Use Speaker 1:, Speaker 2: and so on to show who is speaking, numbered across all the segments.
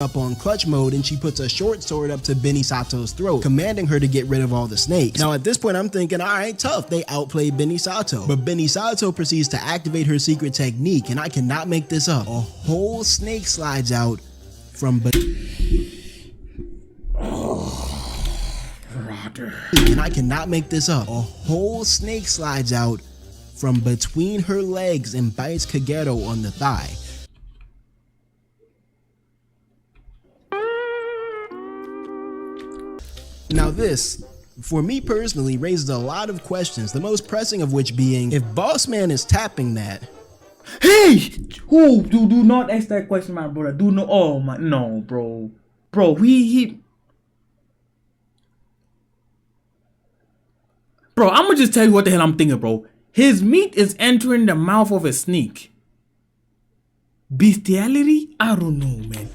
Speaker 1: up on clutch mode and she puts a short sword up to Benny Sato's throat, commanding her to get rid of all the snakes. Now at this point I'm thinking, alright, tough, they outplayed Benny Sato. But Benny Sato proceeds to activate her secret technique, and I cannot make this up. A whole snake slides out from and I cannot make this up. A whole snake slides out from between her legs and bites Kagero on the thigh. Now this, for me personally, raises a lot of questions, the most pressing of which being, if Bossman is tapping that.
Speaker 2: Hey! Who? Do not ask that question, my brother. Do not. Oh my, no, bro. Bro, he. Bro, I'm gonna just tell you what the hell I'm thinking, bro. His meat is entering the mouth of a snake. Bestiality? I don't know, man.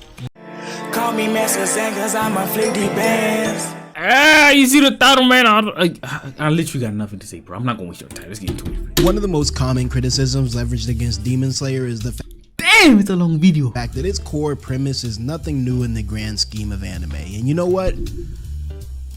Speaker 3: Call me Master Zan, cause I'm a flicky bands.
Speaker 2: Ah, you see the title, man? I literally got nothing to say, bro. I'm not gonna waste your time. Let's get into it.
Speaker 1: One of the most common criticisms leveraged against Demon Slayer is the
Speaker 2: damn, it's a long video.
Speaker 1: fact that its core premise is nothing new in the grand scheme of anime. And you know what?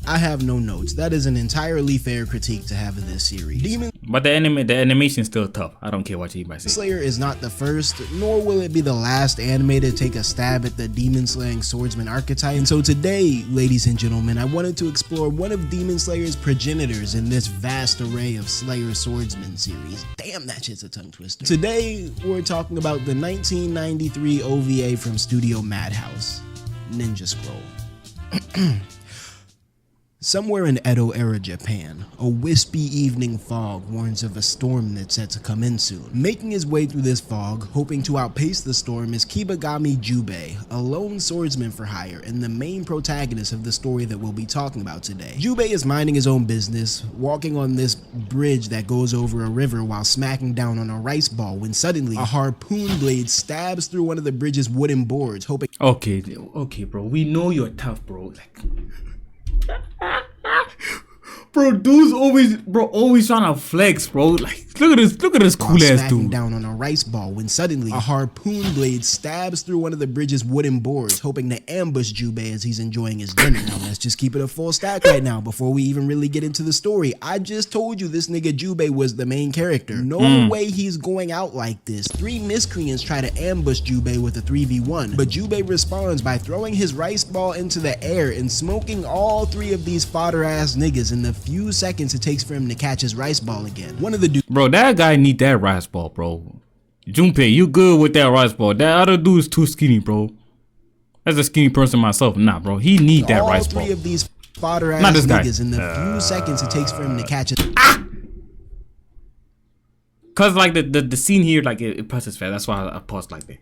Speaker 1: I have no notes. That is an entirely fair critique to have of this series.
Speaker 2: But the animation's still tough. I don't care what you might say.
Speaker 1: Slayer is not the first, nor will it be the last anime to take a stab at the demon slaying swordsman archetype. And so today, ladies and gentlemen, I wanted to explore one of Demon Slayer's progenitors in this vast array of Slayer swordsman series. Damn, that shit's a tongue twister. Today, we're talking about the 1993 OVA from Studio Madhouse, Ninja Scroll. Somewhere in Edo-era Japan, a wispy evening fog warns of a storm that's set to come in soon. Making his way through this fog, hoping to outpace the storm, is Kibagami Jubei, a lone swordsman for hire and the main protagonist of the story that we'll be talking about today. Jubei is minding his own business, walking on this bridge that goes over a river while smacking down on a rice ball when suddenly a harpoon blade stabs through one of the bridge's wooden boards, hoping—
Speaker 2: Okay, bro. We know you're tough, bro. Like, bro, dude's always trying to flex, bro. Like, look at this cool ass dude
Speaker 1: down on a rice ball when suddenly a harpoon blade stabs through one of the bridge's wooden boards, hoping to ambush Jubei as he's enjoying his dinner. Now let's just keep it a full stack right now before we even really get into the story. I just told you this nigga Jubei was the main character. No way he's going out like this. 3 miscreants try to ambush Jubei with a 3v1, but Jubei responds by throwing his rice ball into the air and smoking all 3 of these fodder ass niggas in the few seconds it takes for him to catch his rice ball again. One of the dudes—
Speaker 2: bro, that guy need that rice ball, bro. Junpei, you good with that rice ball. That other dude is too skinny, bro. As a skinny person myself, nah, bro. He need that rice ball.
Speaker 1: All 3 of these fodder ass niggas in the few seconds it takes for him to catch it.
Speaker 2: Cause like the scene here, like it presses fast. That's why I paused like that.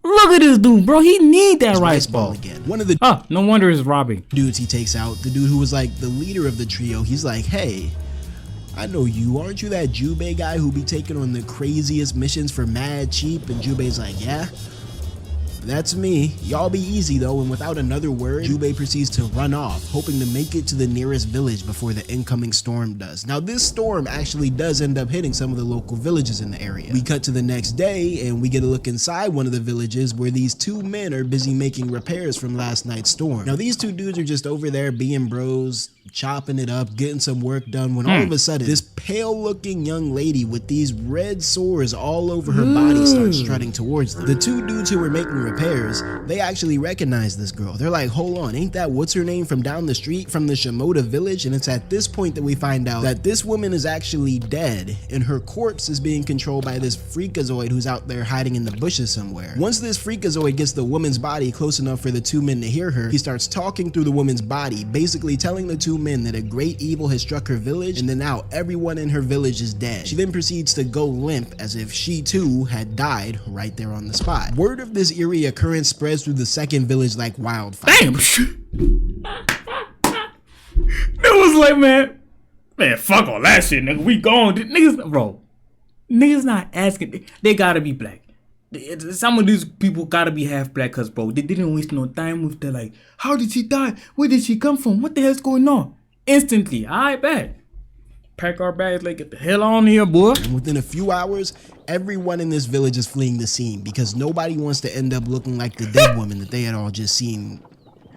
Speaker 2: Look at this dude, bro. He need that rice ball
Speaker 1: again. One of the
Speaker 2: no wonder he's robbing
Speaker 1: dudes he takes out, the dude who was like the leader of the trio, he's like, hey, I know you, aren't you that Jubei guy who be taking on the craziest missions for mad cheap? And Jubei's like, yeah, that's me. Y'all be easy though. And without another word, Jubei proceeds to run off, hoping to make it to the nearest village before the incoming storm does. Now this storm actually does end up hitting some of the local villages in the area. We cut to the next day and we get a look inside one of the villages where these 2 men are busy making repairs from last night's storm. Now these 2 dudes are just over there being bros, chopping it up, getting some work done, when all of a sudden this pale looking young lady with these red sores all over her body starts strutting towards them. The 2 dudes who were making repairs, they actually recognize this girl. They're like, hold on, ain't that what's her name from down the street from the Shimoda village? And it's at this point that we find out that this woman is actually dead and her corpse is being controlled by this freakazoid who's out there hiding in the bushes somewhere. Once this freakazoid gets the woman's body close enough for the 2 men to hear her, he starts talking through the woman's body, basically telling the 2 men that a great evil has struck her village and that now everyone in her village is dead. She then proceeds to go limp as if she too had died right there on the spot. Word of this eerie occurrence spreads through the 2nd village like wildfire.
Speaker 2: Damn! It was like, man, fuck all that shit, nigga. We gone. Niggas, bro. Niggas not asking. They gotta be black. Some of these people gotta be half black, cause bro, they didn't waste no time with the like, how did she die? Where did she come from? What the hell's going on? Instantly, I bet. pack our bags, like get the hell on here, boy.
Speaker 1: And within a few hours, everyone in this village is fleeing the scene because nobody wants to end up looking like the dead woman that they had all just seen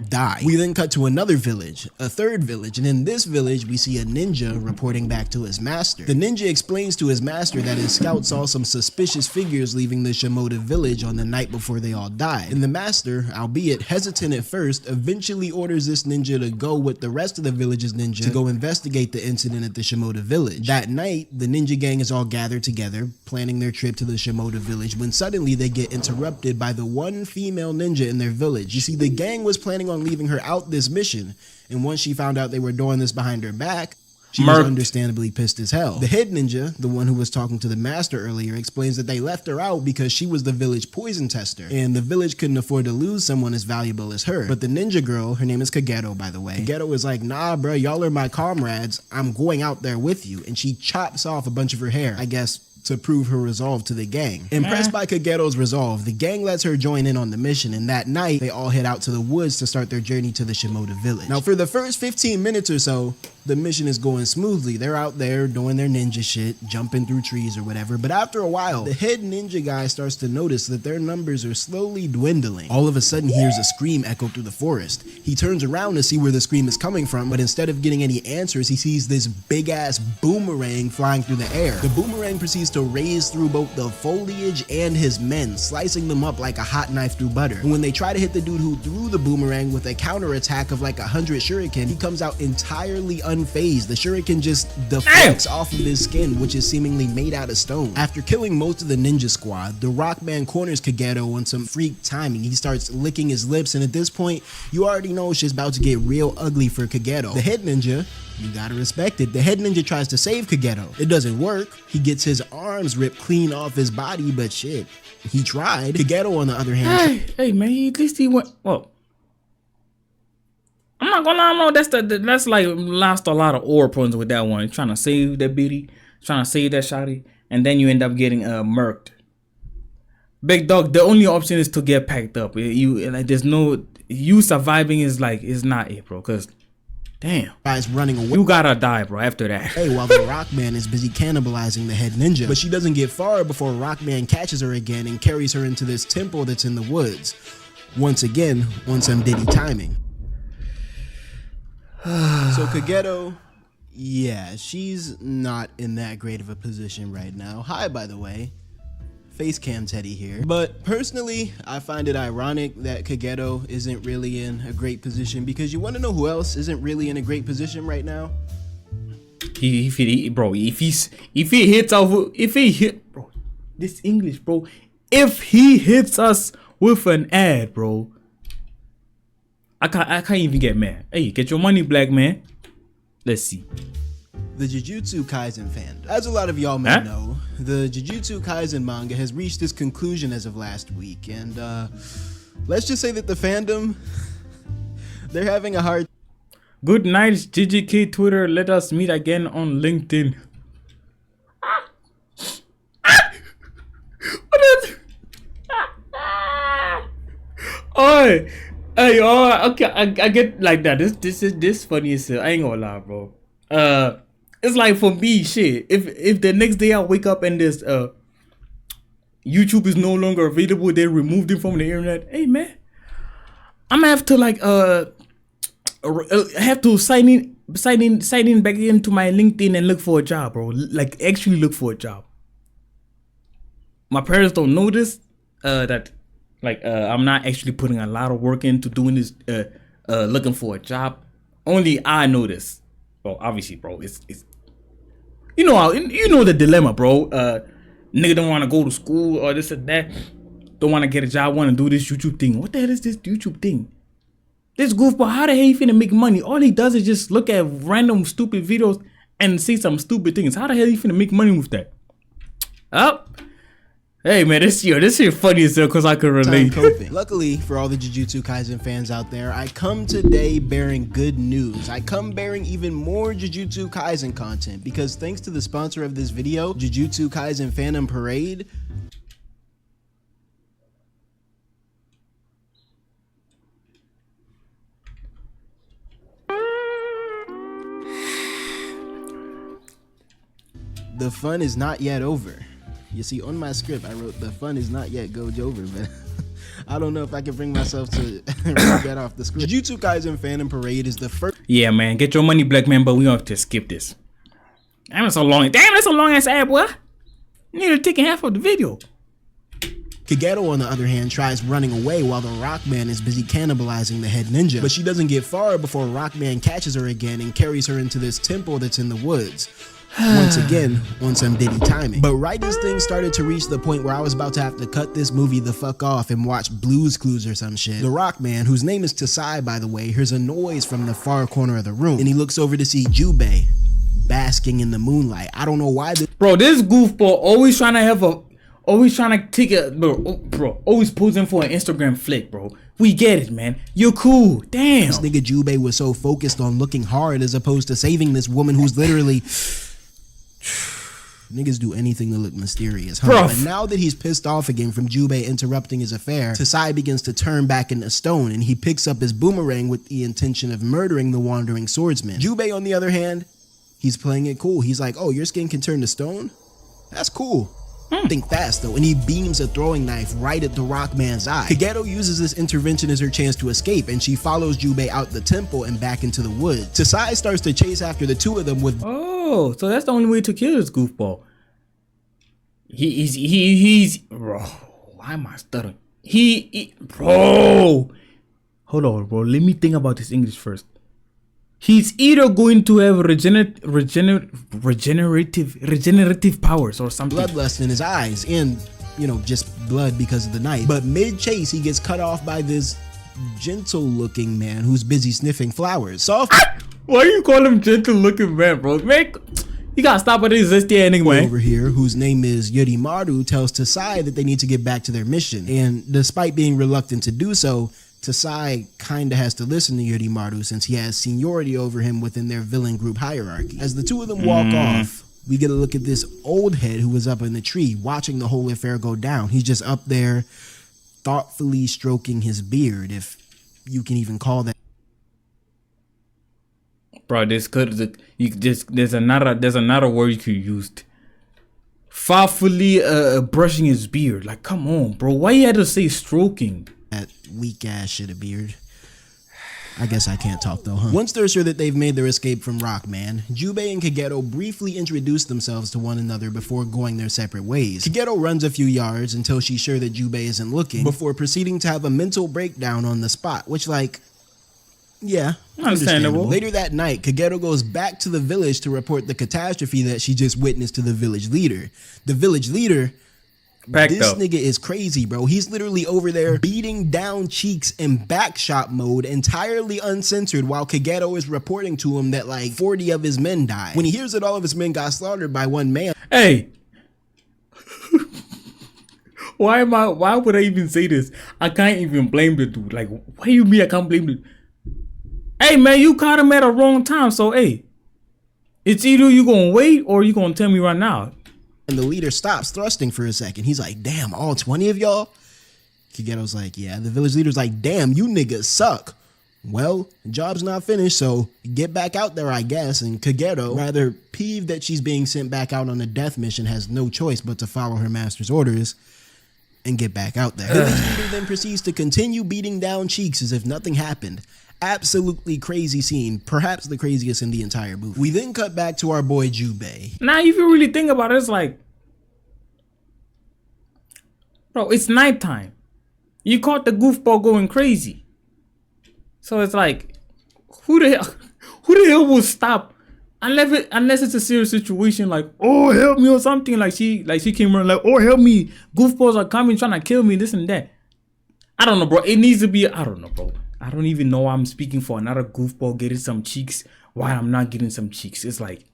Speaker 1: die. We then cut to another village, a third village, and in this village we see a ninja reporting back to his master. The ninja explains to his master that his scout saw some suspicious figures leaving the Shimoda village on the night before they all died. And the master, albeit hesitant at first, eventually orders this ninja to go with the rest of the village's ninja to go investigate the incident at the Shimoda village. That night, the ninja gang is all gathered together, planning their trip to the Shimoda village, when suddenly they get interrupted by the one female ninja in their village. You see, the gang was planning on leaving her out this mission, and once she found out they were doing this behind her back, she was understandably pissed as hell. The head ninja, the one who was talking to the master earlier, explains that they left her out because she was the village poison tester, and the village couldn't afford to lose someone as valuable as her. But the ninja girl, her name is Kageto, by the way, Kageto is like, nah bruh, y'all are my comrades, I'm going out there with you, and she chops off a bunch of her hair, I guess to prove her resolve to the gang. Impressed by Kageto's resolve, the gang lets her join in on the mission, and that night, they all head out to the woods to start their journey to the Shimoda village. Now, for the first 15 minutes or so, the mission is going smoothly. They're out there doing their ninja shit, jumping through trees or whatever, but after a while, the head ninja guy starts to notice that their numbers are slowly dwindling. All of a sudden, he hears a scream echo through the forest. He turns around to see where the scream is coming from, but instead of getting any answers, he sees this big-ass boomerang flying through the air. The boomerang proceeds to raze through both the foliage and his men, slicing them up like a hot knife through butter. And when they try to hit the dude who threw the boomerang with a counterattack of like 100 shuriken, he comes out entirely unfazed. The shuriken just deflects off of his skin, which is seemingly made out of stone. After killing most of the ninja squad, the Rockman corners Kageto on some freak timing. He starts licking his lips, and at this point, you already know shit's about to get real ugly for Kageto. The head ninja, you gotta respect it, the head ninja tries to save Kageto. It doesn't work. He gets his arms ripped clean off his body, but shit, he tried. Kageto, on the other hand,
Speaker 2: hey man, at least he went. Well, I'm not gonna lie, no, that's like lost a lot of ore points with that one. Trying to save that biddy, trying to save that shotty, and then you end up getting murked. Big dog, the only option is to get packed up. You like, there's no, you surviving is not it, bro. Cause damn,
Speaker 1: guys running away.
Speaker 2: You gotta die, bro, after that.
Speaker 1: Hey, while the Rockman is busy cannibalizing the head ninja. But she doesn't get far before Rockman catches her again and carries her into this temple that's in the woods. Once again, on some Diddy timing. So Kageto, yeah, she's not in that great of a position right now. Hi, by the way. Facecam Teddy here. But personally, I find it ironic that Kageto isn't really in a great position, because you want to know who else isn't really in a great position right now?
Speaker 2: If he hits us with an ad, bro, I can't even get mad. Hey, get your money, black man. Let's see.
Speaker 1: The Jujutsu Kaisen fandom. As a lot of y'all may know, the Jujutsu Kaisen manga has reached its conclusion as of last week, and let's just say that the fandom, they're having a hard.
Speaker 2: Good night, GGK Twitter. Let us meet again on LinkedIn. Oi, hey, okay, I get like that. This funny as hell. I ain't gonna lie, bro. It's like for me, shit. If the next day I wake up and this YouTube is no longer available, they removed it from the internet. Hey man, I'm gonna have to like have to sign in back into my LinkedIn and look for a job, bro. Like actually look for a job. My parents don't know this. That like I'm not actually putting a lot of work into doing this. Looking for a job. Only I know this. Well, obviously, bro, it's you know the dilemma, bro. Nigga don't want to go to school or this or that. Don't want to get a job. Want to do this YouTube thing. What the hell is this YouTube thing? This goofball, how the hell he finna make money? All he does is just look at random stupid videos and say some stupid things. How the hell he finna make money with that? Up. Hey man, this shit funny as hell because I can relate.
Speaker 1: Luckily for all the Jujutsu Kaisen fans out there, I come today bearing good news. I come bearing even more Jujutsu Kaisen content, because thanks to the sponsor of this video, Jujutsu Kaisen Fandom Parade, the fun is not yet over. You see, on my script, I wrote the fun is not yet over, but I don't know if I can bring myself to read that off the script. Jujutsu Kaisen Phantom Parade is the first.
Speaker 2: Yeah, man, get your money, black man, but we have to skip this. Damn, that's so long. Damn, that's a long ass ad, boy. You need to take half of the video.
Speaker 1: Kageto, on the other hand, tries running away while the Rockman is busy cannibalizing the head ninja. But she doesn't get far before Rockman catches her again and carries her into this temple that's in the woods. Once again, on some Diddy timing. But right as things started to reach the point where I was about to have to cut this movie the fuck off and watch Blue's Clues or some shit, the Rockman, whose name is Tasai by the way, hears a noise from the far corner of the room, and he looks over to see Jubei basking in the moonlight. I don't know why
Speaker 2: bro, this goofball always trying to take a bro, always posing for an Instagram flick, bro. We get it, man. You're cool. Damn.
Speaker 1: This nigga Jubei was so focused on looking hard as opposed to saving this woman who's literally niggas do anything to look mysterious, huh? But now that he's pissed off again from Jubei interrupting his affair, Tasai begins to turn back into stone, and he picks up his boomerang with the intention of murdering the wandering swordsman. Jubei, on the other hand, he's playing it cool. He's like, oh, your skin can turn to stone? That's cool. Think fast though, and he beams a throwing knife right at the Rockman's eye. Kageto uses this intervention as her chance to escape, and she follows Jubei out the temple and back into the woods. Tasai starts to chase after the two of them with
Speaker 2: oh, so that's the only way to kill this goofball. He's bro. Why am I stuttering? Bro. Hold on, bro. Let me think about this English first. He's either going to have regenerative powers or something.
Speaker 1: Bloodlust in his eyes and, you know, just blood because of the knife. But mid-chase, he gets cut off by this gentle-looking man who's busy sniffing flowers. Soft.
Speaker 2: Why you call him gentle-looking man, bro? Man, you gotta stop at this anyway.
Speaker 1: Over here, whose name is Yorimaru, tells Tasai that they need to get back to their mission. And despite being reluctant to do so, Tasai kinda has to listen to Yorimaru since he has seniority over him within their villain group hierarchy. As the two of them walk off, we get a look at this old head who was up in the tree watching the whole affair go down. He's just up there thoughtfully stroking his beard, if you can even call that.
Speaker 2: Bro, there's another word you could use. Thoughtfully brushing his beard. Like, come on, bro. Why you had to say stroking?
Speaker 1: That weak ass shit a beard. I guess I can't talk though, huh? Once they're sure that they've made their escape from Rockman, Jubei and Kageto briefly introduce themselves to one another before going their separate ways. Kageto runs a few yards until she's sure that Jubei isn't looking, before proceeding to have a mental breakdown on the spot, which, like, yeah, understandable. Later that night, Kageto goes back to the village to report the catastrophe that she just witnessed to the village leader. The village leader, this nigga is crazy, bro. He's literally over there beating down cheeks in backshot mode, entirely uncensored, while Kageto is reporting to him that like 40 of his men died. When he hears that all of his men got slaughtered by one man.
Speaker 2: Hey. Why would I even say this? I can't even blame the dude. Like, what do you mean I can't blame the dude? Hey man, you caught him at a wrong time, so hey. It's either you gonna wait or you gonna tell me right now.
Speaker 1: And the leader stops thrusting for a second. He's like, damn, all 20 of y'all? Kageto's like, yeah. The village leader's like, damn, you niggas suck. Well, the job's not finished, so get back out there, I guess. And Kageto, rather peeved that she's being sent back out on a death mission, has no choice but to follow her master's orders and get back out there. The village leader then proceeds to continue beating down cheeks as if nothing happened. Absolutely crazy scene, perhaps the craziest in the entire movie. We then cut back to our boy Jubei.
Speaker 2: Now, if you really think about it, it's like, bro, it's nighttime. You caught the goofball going crazy. So it's like, who the hell will stop? Unless it's a serious situation, like, oh, help me or something. Like she came around like, oh, help me. Goofballs are coming, trying to kill me, this and that. I don't know, bro. It needs to be, I don't know, bro. I don't even know why I'm speaking for another goofball getting some cheeks while I'm not getting some cheeks. It's like,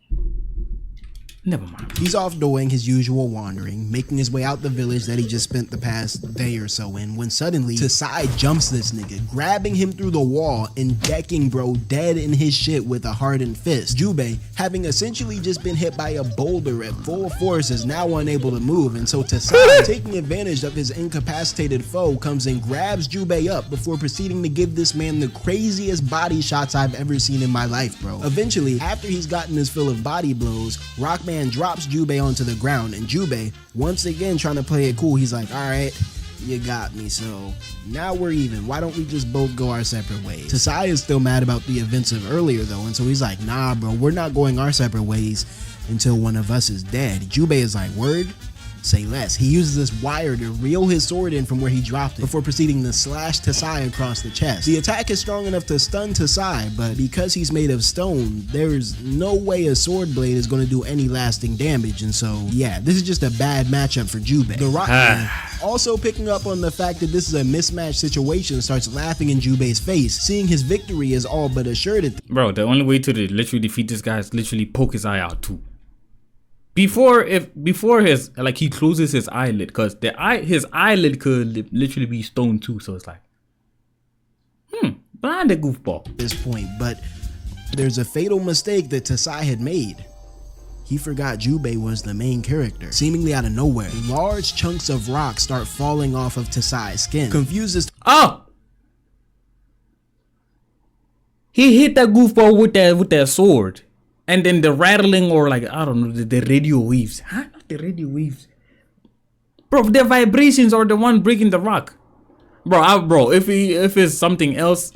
Speaker 2: never mind.
Speaker 1: He's off doing his usual wandering, making his way out the village that he just spent the past day or so in, when suddenly Tasai jumps this nigga, grabbing him through the wall and decking bro dead in his shit with a hardened fist. Jubei, having essentially just been hit by a boulder at full force, is now unable to move, and so Tasai, taking advantage of his incapacitated foe, comes and grabs Jubei up before proceeding to give this man the craziest body shots I've ever seen in my life, bro. Eventually, after he's gotten his fill of body blows, Rockman hand drops Jubei onto the ground, and Jubei, once again trying to play it cool, he's like, alright, you got me, so now we're even. Why don't we just both go our separate ways? Tasai is still mad about the events of earlier though, and so he's like, nah bro, we're not going our separate ways until one of us is dead. Jubei is like, word? Say less. He uses this wire to reel his sword in from where he dropped it before proceeding to slash Tasai across the chest. The attack is strong enough to stun Tasai, but because he's made of stone, there's no way a sword blade is going to do any lasting damage, and so yeah, this is just a bad matchup for Jubei. The Rock Man, also picking up on the fact that this is a mismatched situation, starts laughing in Jubei's face, seeing his victory is all but assured.
Speaker 2: Bro, the only way to literally defeat this guy is literally poke his eye out too. Before his, like, he closes his eyelid, because his eyelid could literally be stone too, so it's like, blind the goofball
Speaker 1: at this point. But there's a fatal mistake that Tasai had made. He forgot Jubei was the main character. Seemingly out of nowhere, large chunks of rock start falling off of Tasai's skin. Confused as
Speaker 2: he hit that goofball with that sword. And then the rattling, or like, I don't know, the radio waves. Huh? Not the radio waves. Bro, the vibrations are the one breaking the rock. Bro, if it's something else,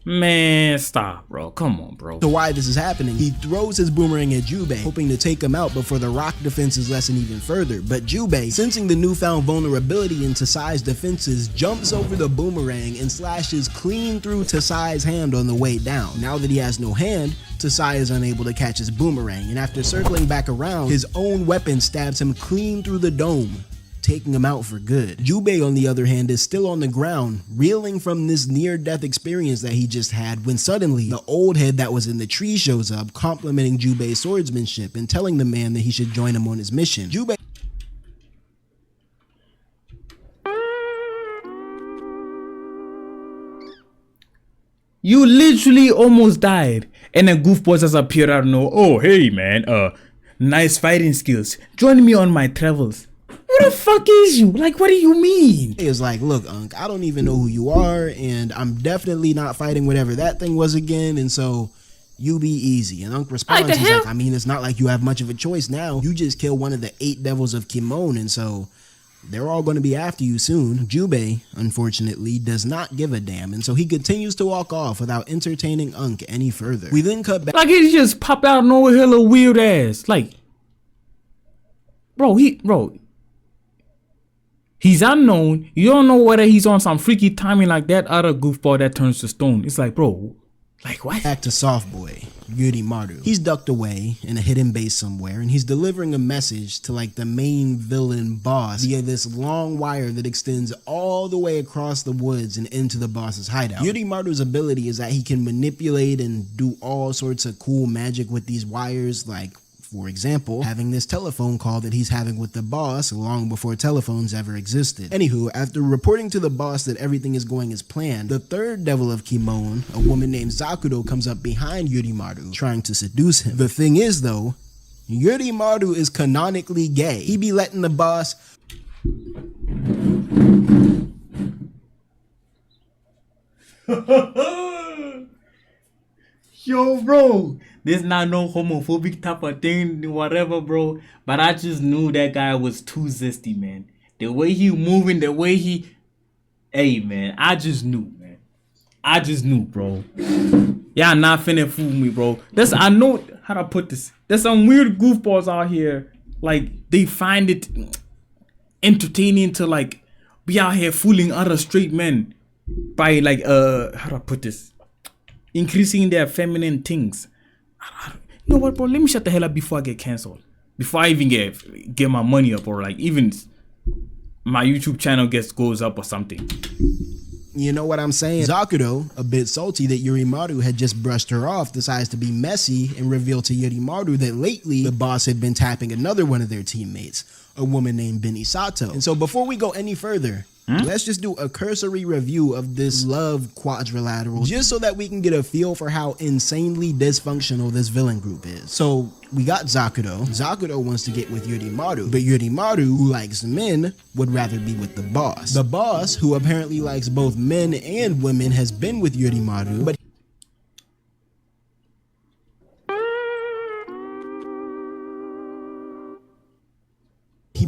Speaker 2: man, stop, bro. Come on, bro.
Speaker 1: So why this is happening, he throws his boomerang at Jubei, hoping to take him out before the rock defenses lessen even further. But Jubei, sensing the newfound vulnerability in Tasai's defenses, jumps over the boomerang and slashes clean through Tasai's hand on the way down. Now that he has no hand, Tasai is unable to catch his boomerang, and after circling back around, his own weapon stabs him clean through the dome, taking him out for good. Jubei, on the other hand, is still on the ground, reeling from this near-death experience that he just had, when suddenly the old head that was in the tree shows up, complimenting Jubei's swordsmanship and telling the man that he should join him on his mission. Jubei
Speaker 2: You literally almost died, and then goofballs just appeared out of nowhere. Oh, hey man, nice fighting skills. Join me on my travels. Who the fuck is you? Like, what do you mean?
Speaker 1: He was like, look, Unc, I don't even know who you are, and I'm definitely not fighting whatever that thing was again, and so you be easy. And Unc responds, he's like, I mean, it's not like you have much of a choice now. You just killed one of the 8 devils of Kimon, and so they're all going to be after you soon. Jubei, unfortunately, does not give a damn, and so he continues to walk off without entertaining Unc any further. We then cut back.
Speaker 2: Like, he just popped out of nowhere, hella weird ass. Like, bro, he's unknown. You don't know whether he's on some freaky timing like that other goofball that turns to stone. It's like, bro, like what?
Speaker 1: Back to Soft Boy, Yurimaru. He's ducked away in a hidden base somewhere, and he's delivering a message to like the main villain boss via this long wire that extends all the way across the woods and into the boss's hideout. Yurimaru's ability is that he can manipulate and do all sorts of cool magic with these wires, like, for example, having this telephone call that he's having with the boss long before telephones ever existed. Anywho, after reporting to the boss that everything is going as planned, the third devil of Kimon, a woman named Zakuro, comes up behind Yurimaru, trying to seduce him. The thing is though, Yurimaru is canonically gay. He be letting the boss
Speaker 2: Yo, bro, this not no homophobic type of thing, whatever, bro. But I just knew that guy was too zesty, man. The way he moving, the way he, hey, man, I just knew, man. I just knew, bro. Y'all not finna fool me, bro. I know how to put this. There's some weird goofballs out here, like they find it entertaining to like be out here fooling other straight men by like how to put this. Increasing their feminine things. You know what, bro? Let me shut the hell up before I get canceled. Before I even get my money up, or like even my YouTube channel goes up or something.
Speaker 1: You know what I'm saying? Zakuro, a bit salty that Yurimaru had just brushed her off, decides to be messy and reveal to Yurimaru that lately the boss had been tapping another one of their teammates, a woman named Benisato. And so before we go any further, let's just do a cursory review of this love quadrilateral, just so that we can get a feel for how insanely dysfunctional this villain group is. So we got Zakuro. Zakuro wants to get with Yurimaru, but Yurimaru, who likes men, would rather be with the boss. The boss, who apparently likes both men and women, has been with Yurimaru, but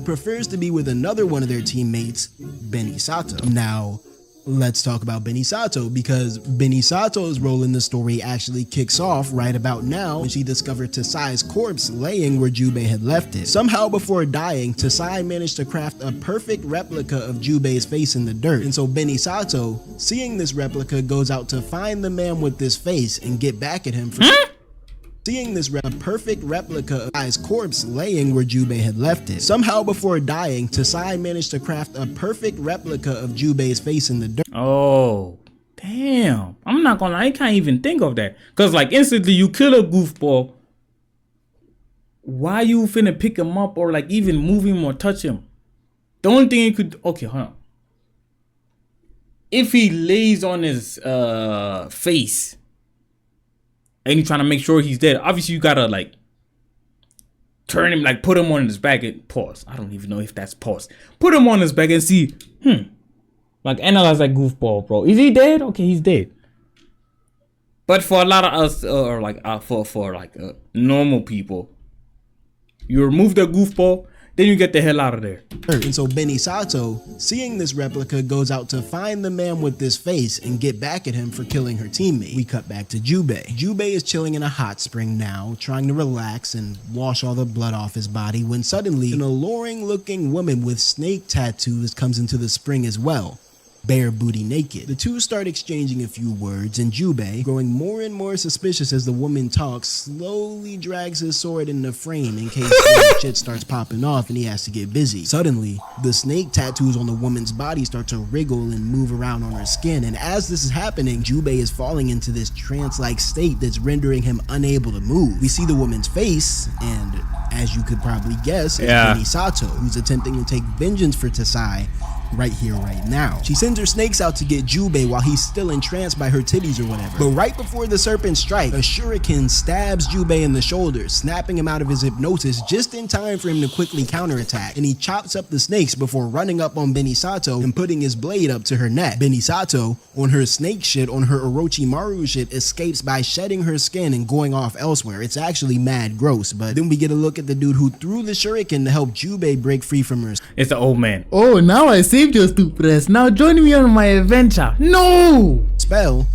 Speaker 1: prefers to be with another one of their teammates, Benny Sato. Now, let's talk about Benny Sato, because Benny Sato's role in the story actually kicks off right about now when she discovered Tasai's corpse laying where Jubei had left it. Somehow before dying, Tasai managed to craft a perfect replica of Jubei's face in the dirt, and so Benny Sato, seeing this replica, goes out to find the man with this face and get back at him for seeing this perfect replica of Tasai's corpse laying where Jubei had left it. Somehow before dying, Tasai managed to craft a perfect replica of Jubei's face in the dirt.
Speaker 2: Oh, damn. I'm not gonna lie, I can't even think of that. Cause like instantly you kill a goofball. Why you finna pick him up or like even move him or touch him? The only thing you could, okay, hold on. If he lays on his face and you trying to make sure he's dead, obviously you gotta like turn him, like put him on his back and pause. I don't even know if that's pause. Put him on his back and see, like analyze that goofball, bro. Is he dead? Okay, he's dead. But for a lot of us, or like for normal people, you remove the goofball, then you get the hell out of there.
Speaker 1: And so Benny Sato, seeing this replica, goes out to find the man with this face and get back at him for killing her teammate. We cut back to Jubei. Jubei is chilling in a hot spring now, trying to relax and wash all the blood off his body, when suddenly an alluring looking woman with snake tattoos comes into the spring as well, bare booty naked. The two start exchanging a few words, and Jubei, growing more and more suspicious as the woman talks, slowly drags his sword in the frame in case shit starts popping off and he has to get busy. Suddenly, the snake tattoos on the woman's body start to wriggle and move around on her skin, and as this is happening, Jubei is falling into this trance-like state that's rendering him unable to move. We see the woman's face, and as you could probably guess, it's Benny Sato, who's attempting to take vengeance for Tasai right here, right now. She sends her snakes out to get Jubei while he's still entranced by her titties or whatever. But right before the serpent strike, a shuriken stabs Jubei in the shoulder, snapping him out of his hypnosis just in time for him to quickly counterattack. And he chops up the snakes before running up on Benny Sato and putting his blade up to her neck. Benny Sato, on her snake shit, on her Orochimaru shit, escapes by shedding her skin and going off elsewhere. It's actually mad gross, but then we get a look at the dude who threw the shuriken to help Jubei break free from her.
Speaker 2: It's the old man.
Speaker 4: Oh, now I saved your stupid ass. Now join me on my adventure. No!
Speaker 1: Spell.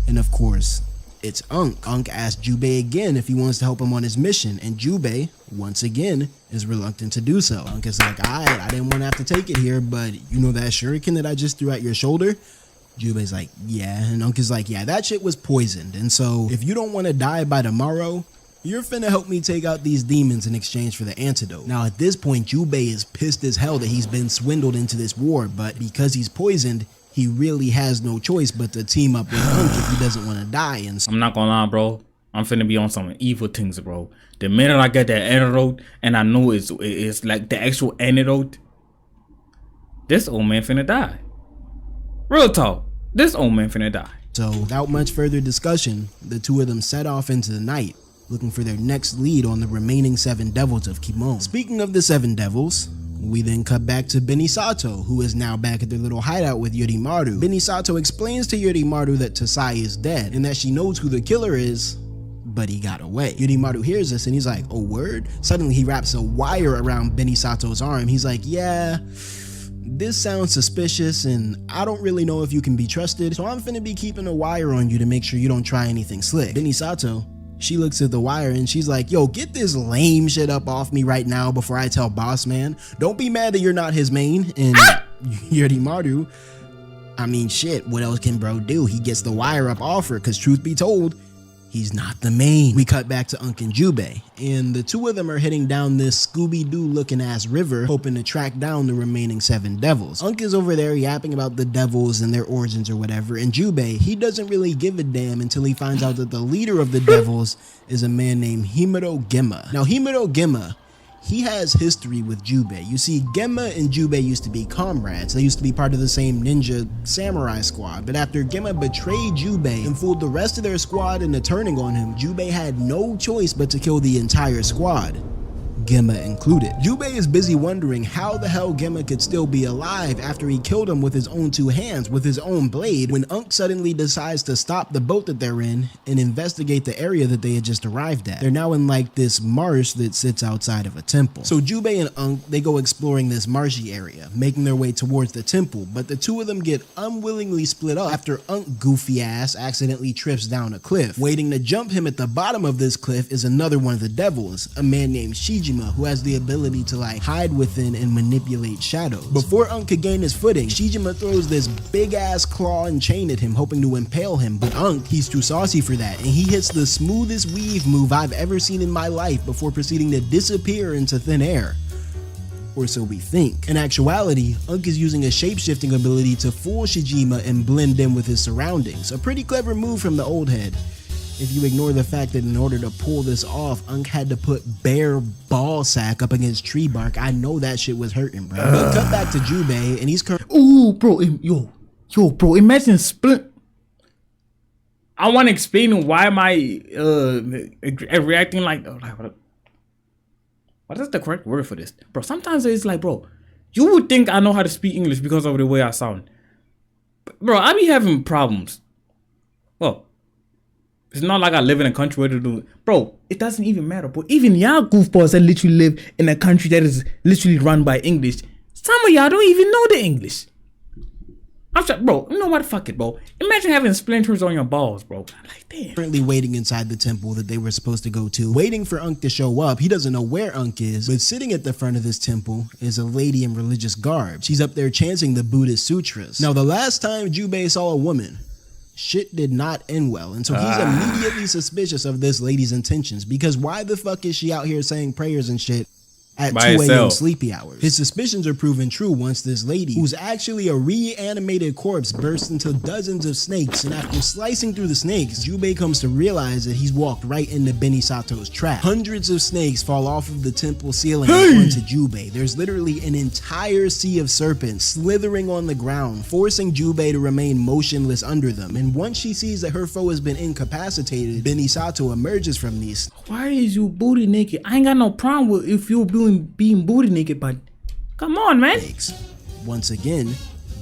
Speaker 1: And of course, it's Unk. Unk asks Jubei again if he wants to help him on his mission, and Jubei, once again, is reluctant to do so. Unk is like, alright, I didn't want to have to take it here, but you know that shuriken that I just threw at your shoulder? Jubei's like, yeah, and Unk is like, yeah, that shit was poisoned, and so if you don't want to die by tomorrow, you're finna help me take out these demons in exchange for the antidote. Now at this point, Jubei is pissed as hell that he's been swindled into this war, but because he's poisoned, he really has no choice but to team up with Unk if he doesn't want to die. And
Speaker 2: I'm not gonna lie, bro. I'm finna be on some evil things, bro. The minute I get that antidote and I know it's like the actual antidote, this old man finna die. Real talk. This old man finna die.
Speaker 1: So without much further discussion, the two of them set off into the night, looking for their next lead on the remaining 7 devils of Kimon. Speaking of the 7 devils, we then cut back to Benny Sato, who is now back at their little hideout with Yorimaru. Benny Sato explains to Yorimaru that Tasai is dead and that she knows who the killer is, but he got away. Yorimaru hears this and he's like, oh word? Suddenly he wraps a wire around Benny Sato's arm. He's like, yeah, this sounds suspicious and I don't really know if you can be trusted, so I'm finna be keeping a wire on you to make sure you don't try anything slick. Benny Sato, she looks at the wire and she's like, yo, get this lame shit up off me right now before I tell boss man. Don't be mad that you're not his main. And Yorimaru, I mean, shit, what else can bro do? He gets the wire up off her, because truth be told, he's not the main. We cut back to Unk and Jubei, and the two of them are heading down this Scooby-Doo looking ass river, hoping to track down the remaining 7 devils. Unk is over there yapping about the devils and their origins or whatever, and Jubei, he doesn't really give a damn until he finds out that the leader of the devils is a man named Himuro Gemma. Now Himuro Gemma, he has history with Jubei. You see, Gemma and Jubei used to be comrades. They used to be part of the same ninja samurai squad, but after Gemma betrayed Jubei and fooled the rest of their squad into turning on him, Jubei had no choice but to kill the entire squad. Gemma included. Jubei is busy wondering how the hell Gemma could still be alive after he killed him with his own 2 hands with his own blade when Unk suddenly decides to stop the boat that they're in and investigate the area that they had just arrived at. They're now in like this marsh that sits outside of a temple. So Jubei and Unk, they go exploring this marshy area, making their way towards the temple, but the 2 of them get unwillingly split up after Unk goofy ass accidentally trips down a cliff. Waiting to jump him at the bottom of this cliff is another one of the devils, a man named Shijima, who has the ability to like hide within and manipulate shadows. Before Unk could gain his footing, Shijima throws this big ass claw and chain at him, hoping to impale him, but Unk, he's too saucy for that, and he hits the smoothest weave move I've ever seen in my life before proceeding to disappear into thin air. Or so we think. In actuality, Unk is using a shape-shifting ability to fool Shijima and blend in with his surroundings, a pretty clever move from the old head. If you ignore the fact that in order to pull this off, Unk had to put bare ball sack up against tree bark, I know that shit was hurting, bro. But cut back to Jubei, and he's
Speaker 4: Ooh, bro, bro, imagine split.
Speaker 2: I want to explain why am I reacting like what is the correct word for this? Bro, sometimes it's like, bro, you would think I know how to speak English because of the way I sound. Bro, I be having problems. Well, it's not like I live in a country where to do it. Bro, it doesn't even matter. But even y'all goofballs that literally live in a country that is literally run by English, some of y'all don't even know the English. I'm sorry, bro, you know what? Fuck it, bro. Imagine having splinters on your balls, bro. I'm like, damn.
Speaker 1: Currently waiting inside the temple that they were supposed to go to, waiting for Unk to show up. He doesn't know where Unk is, but sitting at the front of this temple is a lady in religious garb. She's up there chanting the Buddhist sutras. Now, the last time Jubei saw a woman, shit did not end well, and so he's immediately suspicious of this lady's intentions, because why the fuck is she out here saying prayers and shit at 2 a.m. sleepy hours? His suspicions are proven true once this lady, who's actually a reanimated corpse, bursts into dozens of snakes, and after slicing through the snakes, Jubei comes to realize that he's walked right into Benisato's trap. Hundreds of snakes fall off of the temple ceiling onto Jubei. There's literally an entire sea of serpents slithering on the ground, forcing Jubei to remain motionless under them, and once she sees that her foe has been incapacitated, Benisato emerges from these.
Speaker 2: Why is you booty naked? I ain't got no problem with if you being booty naked, but come on, man.
Speaker 1: Once again,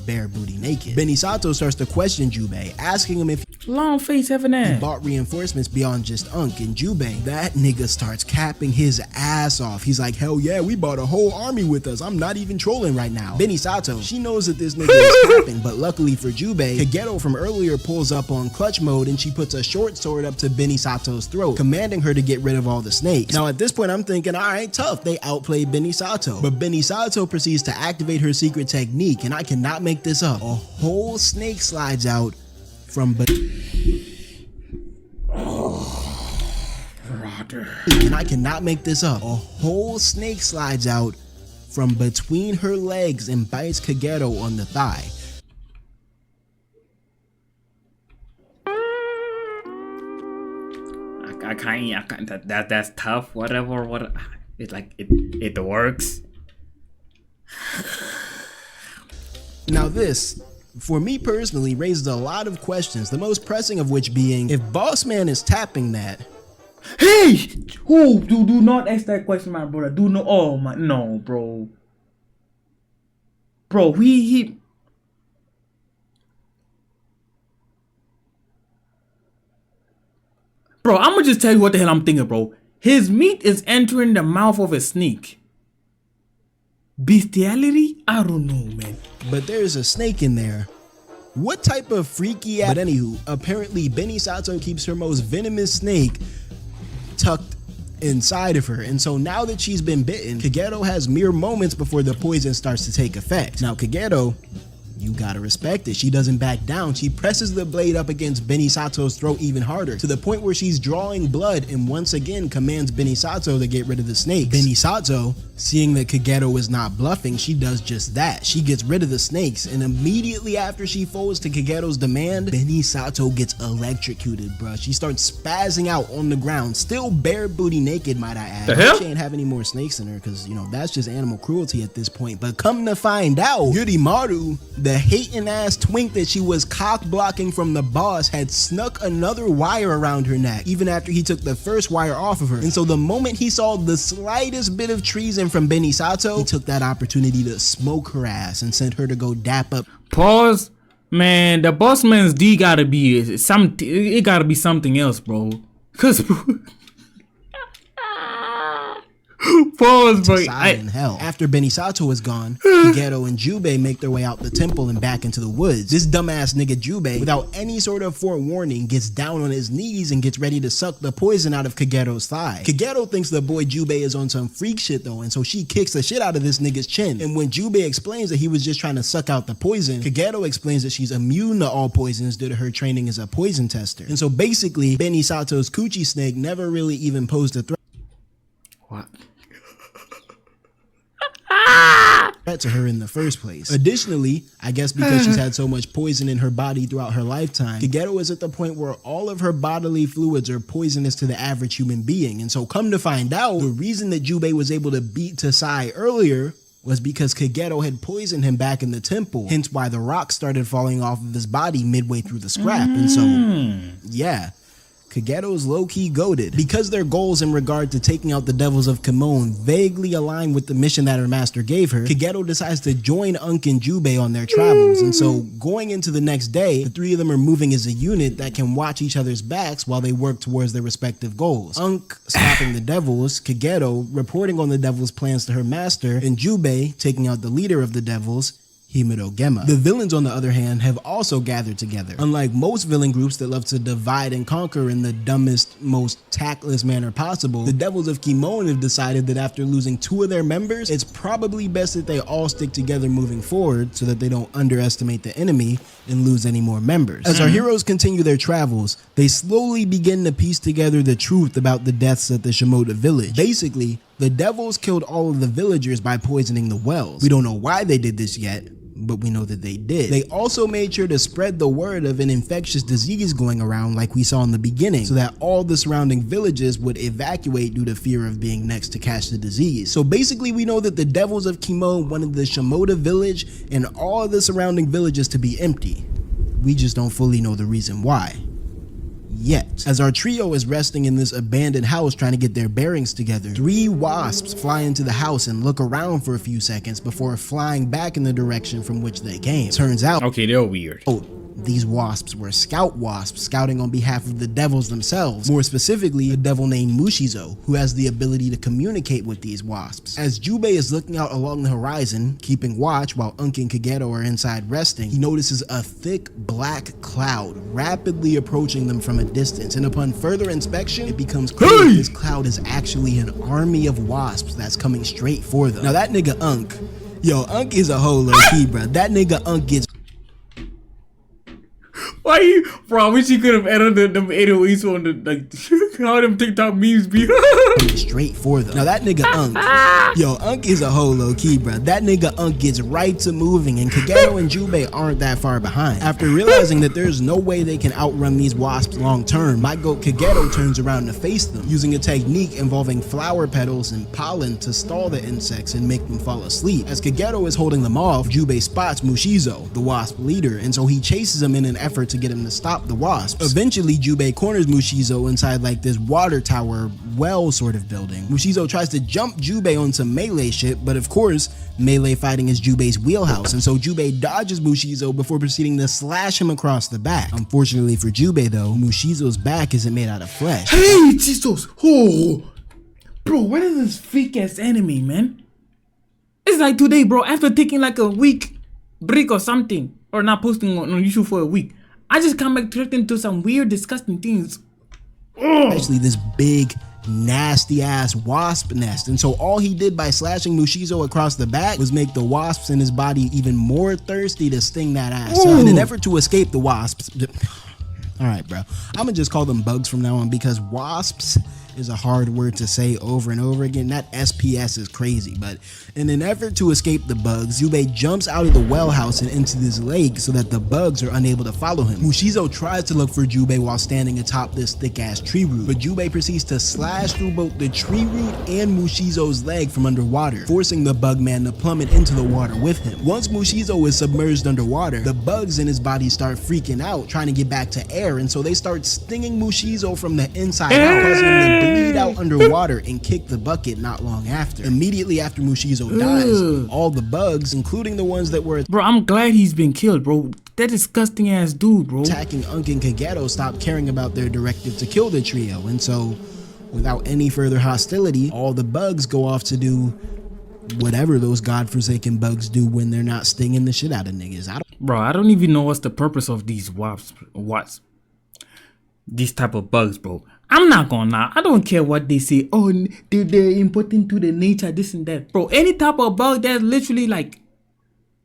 Speaker 1: bare booty naked. Benisato starts to question Jubei, asking him if
Speaker 2: long face having
Speaker 1: he
Speaker 2: that
Speaker 1: bought reinforcements beyond just Unk, and Jubei, that nigga starts capping his ass off. He's like, hell yeah, we bought a whole army with us. I'm not even trolling right now. Benisato, she knows that this nigga is capping, but luckily for Jubei, Kageto from earlier pulls up on clutch mode and she puts a short sword up to Benisato's throat, commanding her to get rid of all the snakes. Now at this point I'm thinking, alright, tough, they outplayed Benisato. But Benisato proceeds to activate her secret technique, and I cannot make this up. A whole snake slides out from and I cannot make this up. A whole snake slides out from between her legs and bites Kageto on the thigh.
Speaker 2: I can't. That's tough. Whatever. What? It's like it works.
Speaker 1: Now this, for me personally, raises a lot of questions, the most pressing of which being, if Boss Man is tapping that.
Speaker 2: Hey! Oh, do not ask that question, my brother. Do not. Oh my, no, bro. Bro, he. Bro, I'm gonna just tell you what the hell I'm thinking, bro. His meat is entering the mouth of a snake. Bestiality? I don't know, man.
Speaker 1: But there's a snake in there. What type of freaky ass? But anywho, apparently Benisato keeps her most venomous snake tucked inside of her, and so now that she's been bitten, Kageto has mere moments before the poison starts to take effect. Now Kageto, you gotta respect it. She doesn't back down. She presses the blade up against Benisato's throat even harder, to the point where she's drawing blood, and once again commands Benisato to get rid of the snakes. Benisato, seeing that Kageto is not bluffing, she does just that. She gets rid of the snakes, and immediately after she folds to Kageto's demand, Benisato gets electrocuted, bruh. She starts spazzing out on the ground, still bare booty naked, might I add.
Speaker 2: The hell?
Speaker 1: She ain't have any more snakes in her, because, you know, that's just animal cruelty at this point. But come to find out, Yurimaru, the hating ass twink that she was cock blocking from the boss had snuck another wire around her neck, even after he took the first wire off of her. And so the moment he saw the slightest bit of treason from Benny Sato, he took that opportunity to smoke her ass and sent her to go dap up.
Speaker 2: Pause. Man, the boss man's D gotta be something. It gotta be something else, bro. Cause pause, bro.
Speaker 1: In hell. After Benny Sato is gone, Kageto and Jubei make their way out the temple and back into the woods. This dumbass nigga Jubei, without any sort of forewarning, gets down on his knees and gets ready to suck the poison out of Kageto's thigh. Kageto thinks the boy Jubei is on some freak shit though, and so she kicks the shit out of this nigga's chin. And when Jubei explains that he was just trying to suck out the poison, Kageto explains that she's immune to all poisons due to her training as a poison tester. And so basically, Benny Sato's coochie snake never really even posed a threat.
Speaker 2: What?
Speaker 1: To her in the first place. Additionally, I guess because she's had so much poison in her body throughout her lifetime, Kageto is at the point where all of her bodily fluids are poisonous to the average human being. And so come to find out, the reason that Jubei was able to beat Tasai earlier was because Kageto had poisoned him back in the temple, hence why the rocks started falling off of his body midway through the scrap. And so, yeah, Kageto's low-key goated. Because their goals in regard to taking out the devils of Kimon vaguely align with the mission that her master gave her, Kageto decides to join Unk and Jubei on their travels. And so going into the next day, the three of them are moving as a unit that can watch each other's backs while they work towards their respective goals. Unk stopping the devils, Kageto reporting on the devils' plans to her master, and Jubei taking out the leader of the devils, Himuro Gemma. The villains, on the other hand, have also gathered together. Unlike most villain groups that love to divide and conquer in the dumbest, most tactless manner possible, the Devils of Kimon have decided that after losing 2 of their members, it's probably best that they all stick together moving forward so that they don't underestimate the enemy and lose any more members. As our heroes continue their travels, they slowly begin to piece together the truth about the deaths at the Shimoda village. Basically, the devils killed all of the villagers by poisoning the wells. We don't know why they did this yet, but we know that they did. They also made sure to spread the word of an infectious disease going around like we saw in the beginning, so that all the surrounding villages would evacuate due to fear of being next to catch the disease. So basically we know that the Devils of Kimon wanted the Shimoda village and all of the surrounding villages to be empty. We just don't fully know the reason why. Yet. As our trio is resting in this abandoned house trying to get their bearings together, 3 wasps fly into the house and look around for a few seconds before flying back in the direction from which they came. Turns out,
Speaker 2: okay, they're weird.
Speaker 1: These wasps were scout wasps scouting on behalf of the devils themselves, more specifically a devil named Mushizo, who has the ability to communicate with these wasps. As Jubei is looking out along the horizon, keeping watch while Unk and Kageto are inside resting, he notices a thick black cloud rapidly approaching them from a distance, and upon further inspection, it becomes clear that this cloud is actually an army of wasps that's coming straight for them. Now that nigga Unk, Unk is a whole low key, bro. That nigga Unk gets
Speaker 2: Why you, bro? I wish you could have edited them 808s on the, like, how them TikTok memes be.
Speaker 1: straight for them. Now that nigga Unk, Unk is a whole low key, bro. That nigga Unk gets right to moving, and Kageto and Jubei aren't that far behind. After realizing that there's no way they can outrun these wasps long term, my goat Kageto turns around to face them, using a technique involving flower petals and pollen to stall the insects and make them fall asleep. As Kageto is holding them off, Jubei spots Mushizo, the wasp leader, and so he chases him in an effort to get him to stop the wasps. Eventually, Jubei corners Mushizo inside like this water tower well sort of building. Mushizo tries to jump Jubei on some melee shit, but of course, melee fighting is Jubei's wheelhouse, and so Jubei dodges Mushizo before proceeding to slash him across the back. Unfortunately for Jubei though, Mushizo's back isn't made out of flesh.
Speaker 2: Hey, Jesus! Oh, bro, what is this fake ass enemy, man? It's like today, bro. After taking like a week break or something, or not posting on YouTube for a week, I just come back directly into some weird, disgusting things.
Speaker 1: Especially this big, nasty ass wasp nest. And so all he did by slashing Mushizo across the back was make the wasps in his body even more thirsty to sting that ass up. In an effort to escape the wasps, Alright, bro. I'm gonna just call them bugs from now on because wasps is a hard word to say over and over again. That SPS is crazy, but in an effort to escape the bugs, Jubei jumps out of the well house and into this lake so that the bugs are unable to follow him. Mushizo tries to look for Jubei while standing atop this thick-ass tree root, but Jubei proceeds to slash through both the tree root and Mushizo's leg from underwater, forcing the bug man to plummet into the water with him. Once Mushizo is submerged underwater, the bugs in his body start freaking out, trying to get back to air, and so they start stinging Mushizo from the inside out, causing him to bleed out underwater and kick the bucket not long after. Immediately after Mushizo dies, all the bugs, including the ones that were
Speaker 2: Bro, I'm glad he's been killed, bro. That disgusting ass dude, bro.
Speaker 1: attacking Unk and Kageto, stop caring about their directive to kill the trio, and so without any further hostility, all the bugs go off to do whatever those godforsaken bugs do when they're not stinging the shit out of niggas.
Speaker 2: I don't even know what's the purpose of these these type of bugs, bro. I'm not gonna lie. I don't care what they say. Oh, they're important to the nature, this and that, bro. Any type of bug that's literally like,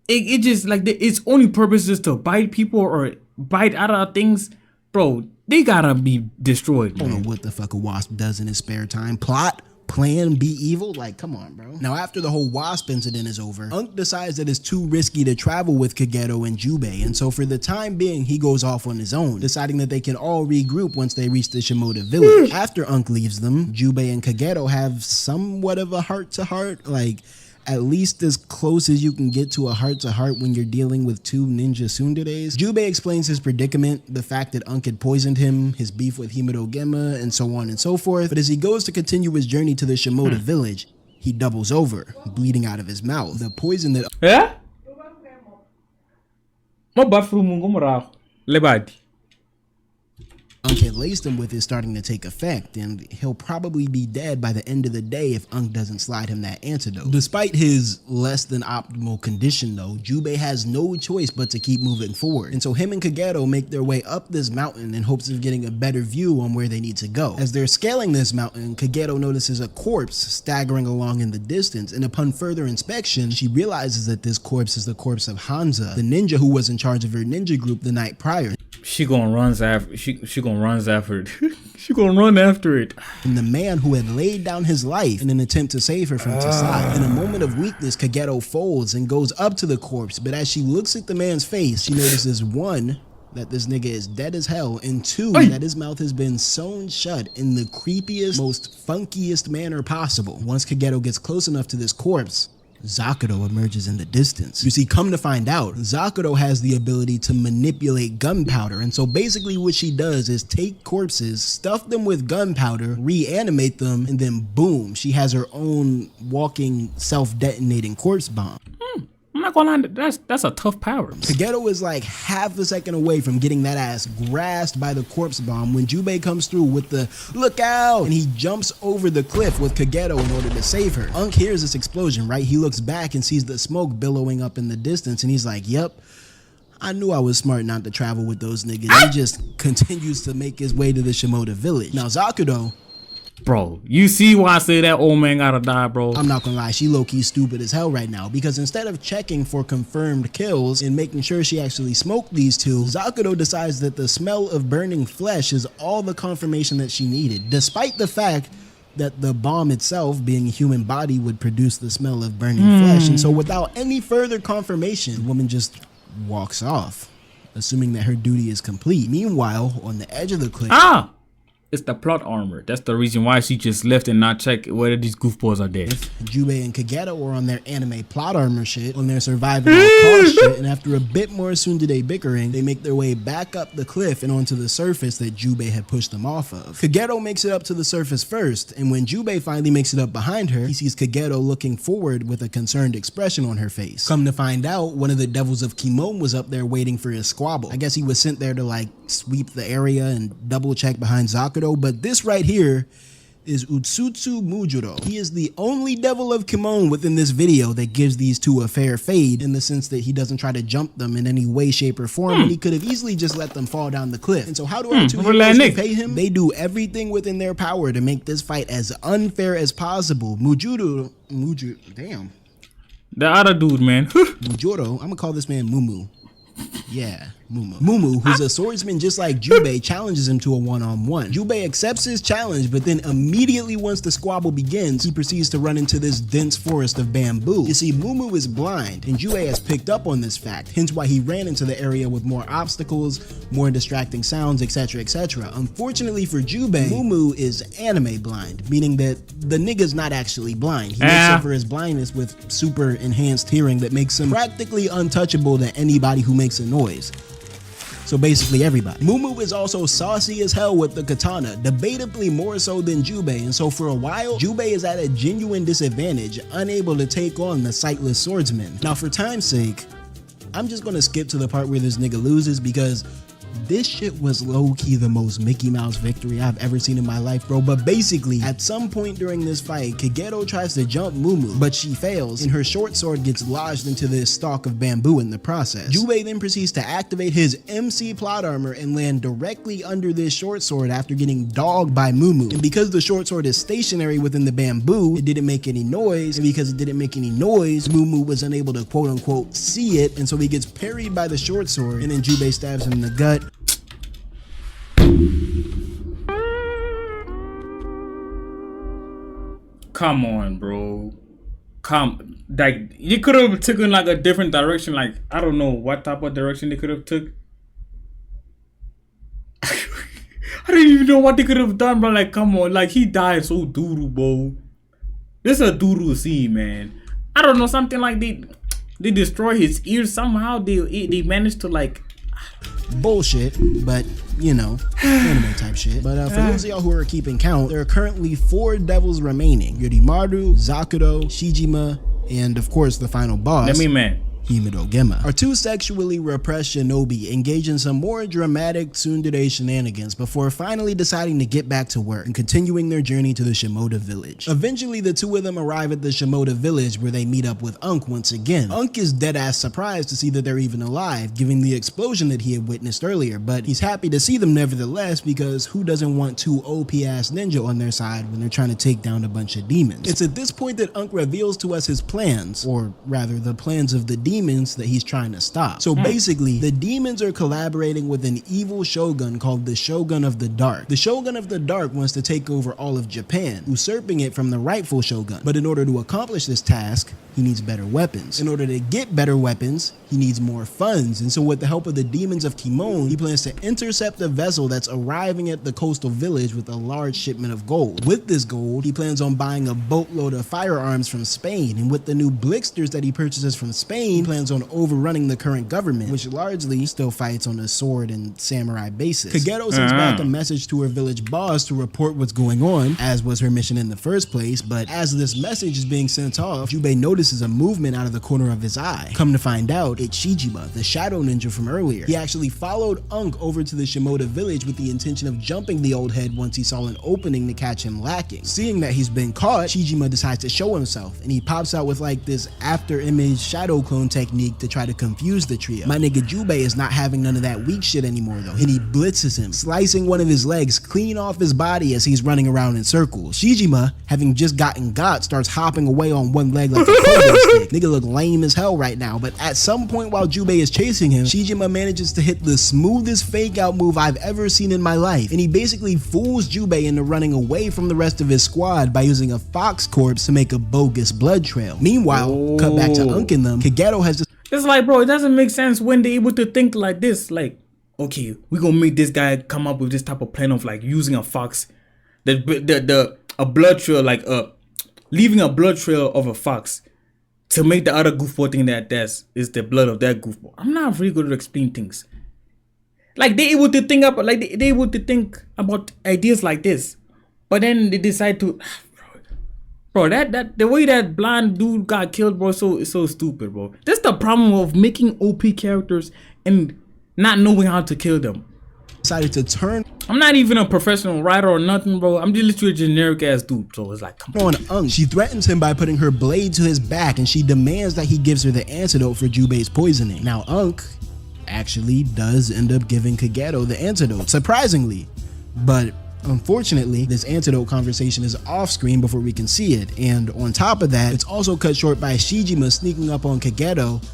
Speaker 2: it just like its only purpose is to bite people or bite other things, bro. They gotta be destroyed,
Speaker 1: I don't
Speaker 2: man.
Speaker 1: know what the fuck a wasp does in his spare time. Plot? Plan? Be evil? Like, come on, bro. Now, after the whole wasp incident is over, Unk decides that it's too risky to travel with Kageto and Jubei, and so for the time being, he goes off on his own, deciding that they can all regroup once they reach the Shimoda village. After Unk leaves them, Jubei and Kageto have somewhat of a heart-to-heart, like, at least as close as you can get to a heart-to-heart when you're dealing with two ninja tsunderes. Jubei explains his predicament, the fact that Unk had poisoned him, his beef with Himuro Gemma, and so on and so forth. But as he goes to continue his journey to the Shimoda village, he doubles over, bleeding out of his mouth. The poison that
Speaker 2: É? Mo bathroom mo moral. Lebadi.
Speaker 1: Unk had laced him with is starting to take effect, and he'll probably be dead by the end of the day if Unk doesn't slide him that antidote. Despite his less than optimal condition though, Jubei has no choice but to keep moving forward, and so him and Kageto make their way up this mountain in hopes of getting a better view on where they need to go. As they're scaling this mountain, Kageto notices a corpse staggering along in the distance, and upon further inspection, she realizes that this corpse is the corpse of Hanza, the ninja who was in charge of her ninja group the night prior.
Speaker 2: She gonna runs after. She gonna runs after it. She gonna run after it.
Speaker 1: And the man who had laid down his life in an attempt to save her from Tasai. In a moment of weakness, Kageto folds and goes up to the corpse, but as she looks at the man's face, she notices one, that this nigga is dead as hell, and two, that his mouth has been sewn shut in the creepiest, most funkiest manner possible. Once Kageto gets close enough to this corpse, Zakuro emerges in the distance. You see, come to find out, Zakuro has the ability to manipulate gunpowder, and so basically what she does is take corpses, stuff them with gunpowder, reanimate them, and then boom, she has her own walking, self-detonating corpse bomb.
Speaker 2: I'm not gonna lie, that's a tough power.
Speaker 1: Kageto is like half a second away from getting that ass grasped by the corpse bomb when Jubei comes through with the "look out," and he jumps over the cliff with Kageto in order to save her. Unk hears this explosion, right? He looks back and sees the smoke billowing up in the distance, and he's like, yep, I knew I was smart not to travel with those niggas. He just continues to make his way to the Shimoda village. Now Zakuro,
Speaker 2: Bro, you see why I say that old man gotta die, bro?
Speaker 1: I'm not gonna lie, she low-key stupid as hell right now, because instead of checking for confirmed kills and making sure she actually smoked these two, Zakuro decides that the smell of burning flesh is all the confirmation that she needed, despite the fact that the bomb itself, being a human body, would produce the smell of burning flesh. And so without any further confirmation, the woman just walks off, assuming that her duty is complete. Meanwhile, on the edge of the cliff,
Speaker 2: It's the plot armor. That's the reason why she just left and not check whether these goofballs are dead.
Speaker 1: Jubei and Kageto were on their anime plot armor shit, on their surviving all cost shit, and after a bit more tsundere bickering, they make their way back up the cliff and onto the surface that Jubei had pushed them off of. Kageto makes it up to the surface first, and when Jubei finally makes it up behind her, he sees Kageto looking forward with a concerned expression on her face. Come to find out, one of the devils of Kimon was up there waiting for his squabble. I guess he was sent there to like sweep the area and double check behind Zakuro, but this right here is Utsutsu Mujuro. He is the only devil of Kimon within this video that gives these two a fair fade, in the sense that he doesn't try to jump them in any way, shape, or form, and he could have easily just let them fall down the cliff. And so how do our two heroes repay him? They do everything within their power to make this fight as unfair as possible. Damn.
Speaker 2: The other dude, man.
Speaker 1: Mujuro, I'm gonna call this man Mumu. Yeah, Mumu. Mumu, who's a swordsman just like Jubei, challenges him to a one-on-one. Jubei accepts his challenge, but then immediately once the squabble begins, he proceeds to run into this dense forest of bamboo. You see, Mumu is blind, and Jubei has picked up on this fact, hence why he ran into the area with more obstacles, more distracting sounds, etc, etc. Unfortunately for Jubei, Mumu is anime blind, meaning that the nigga's not actually blind. He makes up for his blindness with super enhanced hearing that makes him practically untouchable to anybody who makes a noise. So basically everybody. Mumu is also saucy as hell with the katana, debatably more so than Jubei, and so for a while, Jubei is at a genuine disadvantage, unable to take on the sightless swordsman. Now for time's sake, I'm just gonna skip to the part where this nigga loses because this shit was low-key the most Mickey Mouse victory I've ever seen in my life, bro. But basically, at some point during this fight, Kageto tries to jump Mumu, but she fails, and her short sword gets lodged into this stalk of bamboo in the process. Jubei then proceeds to activate his MC plot armor and land directly under this short sword after getting dogged by Mumu. And because the short sword is stationary within the bamboo, it didn't make any noise, and because it didn't make any noise, Mumu was unable to quote-unquote see it, and so he gets parried by the short sword, and then Jubei stabs him in the gut.
Speaker 2: Come on, bro. Like, you could have taken like a different direction. Like, I don't know what type of direction they could have took. I don't even know what they could have done, bro. Like, come on. Like, he died so doo-doo, bro. This is a doo-doo scene, man. I don't know, something like they destroy his ears somehow. They managed to like
Speaker 1: bullshit, but you know, anime type shit. But for those of y'all who are keeping count, there are currently 4 devils remaining: Yorimaru, Zakuro, Shijima, and of course the final boss,
Speaker 2: let me man
Speaker 1: Himuro Gemma, are 2 sexually repressed shinobi engage in some more dramatic tsundere shenanigans before finally deciding to get back to work and continuing their journey to the Shimoda village. Eventually, the 2 of them arrive at the Shimoda village where they meet up with Unk once again. Unk is dead-ass surprised to see that they're even alive, given the explosion that he had witnessed earlier, but he's happy to see them nevertheless because who doesn't want 2 OP-ass ninja on their side when they're trying to take down a bunch of demons? It's at this point that Unk reveals to us his plans, or rather the plans of the demons that he's trying to stop. So basically, the demons are collaborating with an evil shogun called the Shogun of the Dark. The Shogun of the Dark wants to take over all of Japan, usurping it from the rightful shogun. But in order to accomplish this task, he needs better weapons. In order to get better weapons, he needs more funds. And so with the help of the demons of Timon, he plans to intercept a vessel that's arriving at the coastal village with a large shipment of gold. With this gold, he plans on buying a boatload of firearms from Spain. And with the new blixters that he purchases from Spain, he plans on overrunning the current government, which largely still fights on a sword and samurai basis. Kageto sends back a message to her village boss to report what's going on, as was her mission in the first place, but as this message is being sent off, Jubei notices a movement out of the corner of his eye. Come to find out, it's Shijima, the shadow ninja from earlier. He actually followed Unk over to the Shimoda village with the intention of jumping the old head once he saw an opening to catch him lacking. Seeing that he's been caught, Shijima decides to show himself, and he pops out with like this after image shadow clone technique to try to confuse the trio. My nigga Jubei is not having none of that weak shit anymore though, and he blitzes him, slicing one of his legs clean off his body as he's running around in circles. Shijima, having just gotten got, starts hopping away on one leg like a pogo stick. Nigga look lame as hell right now, but at some point while Jubei is chasing him, Shijima manages to hit the smoothest fake out move I've ever seen in my life, and he basically fools Jubei into running away from the rest of his squad by using a fox corpse to make a bogus blood trail. Meanwhile, cut back to Unk and them, Kageto has just
Speaker 2: It's like, bro, it doesn't make sense when they're able to think like this. Like, okay, we're gonna make this guy come up with this type of plan of like using a fox, a blood trail, like leaving a blood trail of a fox to make the other goofball thing that is the blood of that goofball. I'm not really good at explaining things. Like they able to think up, like they able to think about ideas like this, but then they decide to. Bro, that the way that blind dude got killed, bro, it's so stupid, bro. That's the problem of making OP characters and not knowing how to kill them.
Speaker 1: decided to turn
Speaker 2: I'm not even a professional writer or nothing, bro. I'm just literally a generic ass dude. So it's like, come on.
Speaker 1: Unk. She threatens him by putting her blade to his back, and she demands that he gives her the antidote for Jubei's poisoning. Now, Unk actually does end up giving Kageto the antidote, surprisingly. But unfortunately, this antidote conversation is off screen before we can see it. And on top of that, it's also cut short by Shijima sneaking up on Kageto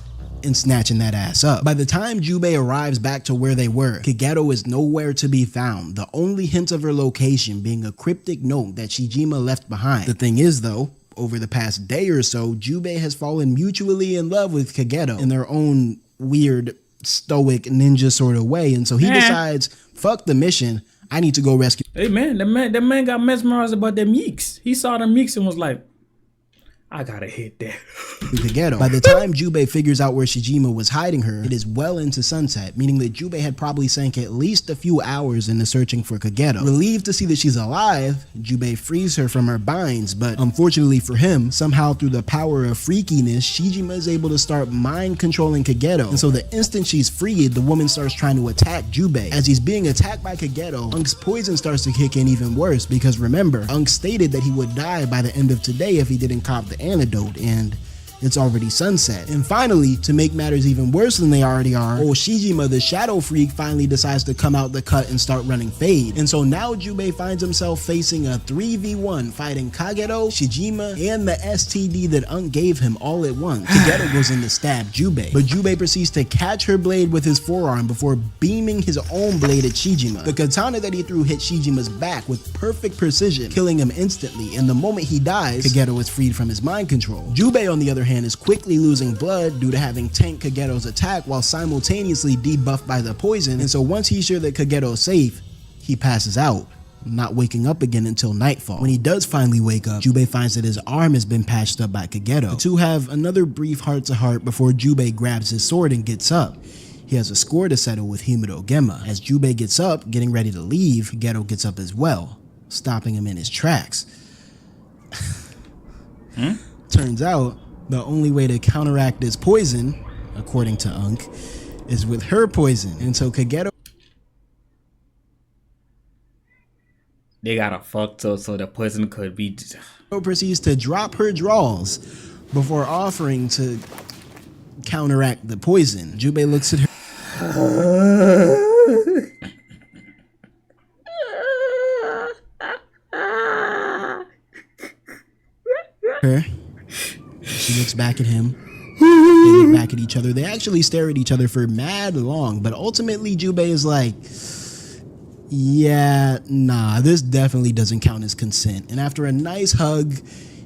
Speaker 1: and snatching that ass up. By the time Jubei arrives back to where they were, Kageto is nowhere to be found, the only hint of her location being a cryptic note that Shijima left behind. The thing is though, over the past day or so, Jubei has fallen mutually in love with Kageto in their own weird, stoic ninja sort of way, and so he decides, fuck the mission, I need to go rescue.
Speaker 2: Hey man, that man got mesmerized about them meeks. He saw them meeks and was like, I gotta hit that.
Speaker 1: Kageto. By the time Jubei figures out where Shijima was hiding her, it is well into sunset, meaning that Jubei had probably sank at least a few hours into searching for Kageto. Relieved to see that she's alive, Jubei frees her from her binds, but unfortunately for him, somehow through the power of freakiness, Shijima is able to start mind controlling Kageto. And so the instant she's freed, the woman starts trying to attack Jubei. As he's being attacked by Kageto, Unk's poison starts to kick in even worse, because remember, Unk stated that he would die by the end of today if he didn't cop the antidote, and it's already sunset. And finally, to make matters even worse than they already are, old Shijima the Shadow Freak finally decides to come out the cut and start running Fade. And so now Jubei finds himself facing a 3v1 fighting Kageto, Shijima, and the STD that Unk gave him all at once. Kageto goes in to stab Jubei, but Jubei proceeds to catch her blade with his forearm before beaming his own blade at Shijima. The katana that he threw hit Shijima's back with perfect precision, killing him instantly, and the moment he dies, Kageto is freed from his mind control. Jubei, on the other hand, is quickly losing blood due to having tanked Kageto's attack while simultaneously debuffed by the poison, and so once he's sure that Kageto is safe, he passes out, not waking up again until nightfall. When he does finally wake up, Jubei finds that his arm has been patched up by Kageto. The two have another brief heart-to-heart before Jubei grabs his sword and gets up. He has a score to settle with Himuro Gemma. As Jubei gets up, getting ready to leave, Kageto gets up as well, stopping him in his tracks. Turns out, the only way to counteract this poison, according to Unk, is with her poison. And so Kageto
Speaker 2: They gotta fuck so the poison could be.
Speaker 1: proceeds to drop her draws before offering to counteract the poison. Jubei looks at her. She looks back at him. They look back at each other. They actually stare at each other for mad long, but ultimately Jubei is like, yeah, nah, this definitely doesn't count as consent. And after a nice hug,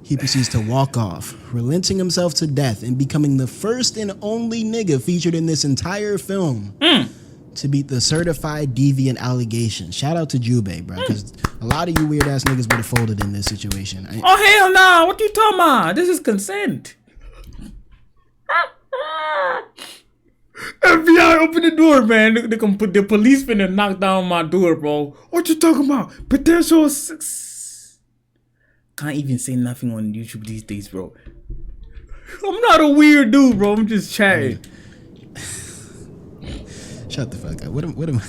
Speaker 1: he proceeds to walk off, relenting himself to death and becoming the first and only nigga featured in this entire film to beat the certified deviant allegation. Shout out to Jubei, bro, because a lot of you weird ass niggas would have folded in this situation.
Speaker 2: Oh hell nah! What you talking about? This is consent. FBI, open the door, man. They can put the police finna knock down my door, bro. What you talking about? Potential. Can't even say nothing on YouTube these days, bro. I'm not a weird dude, bro. I'm just chatting.
Speaker 1: Shut the fuck up. What am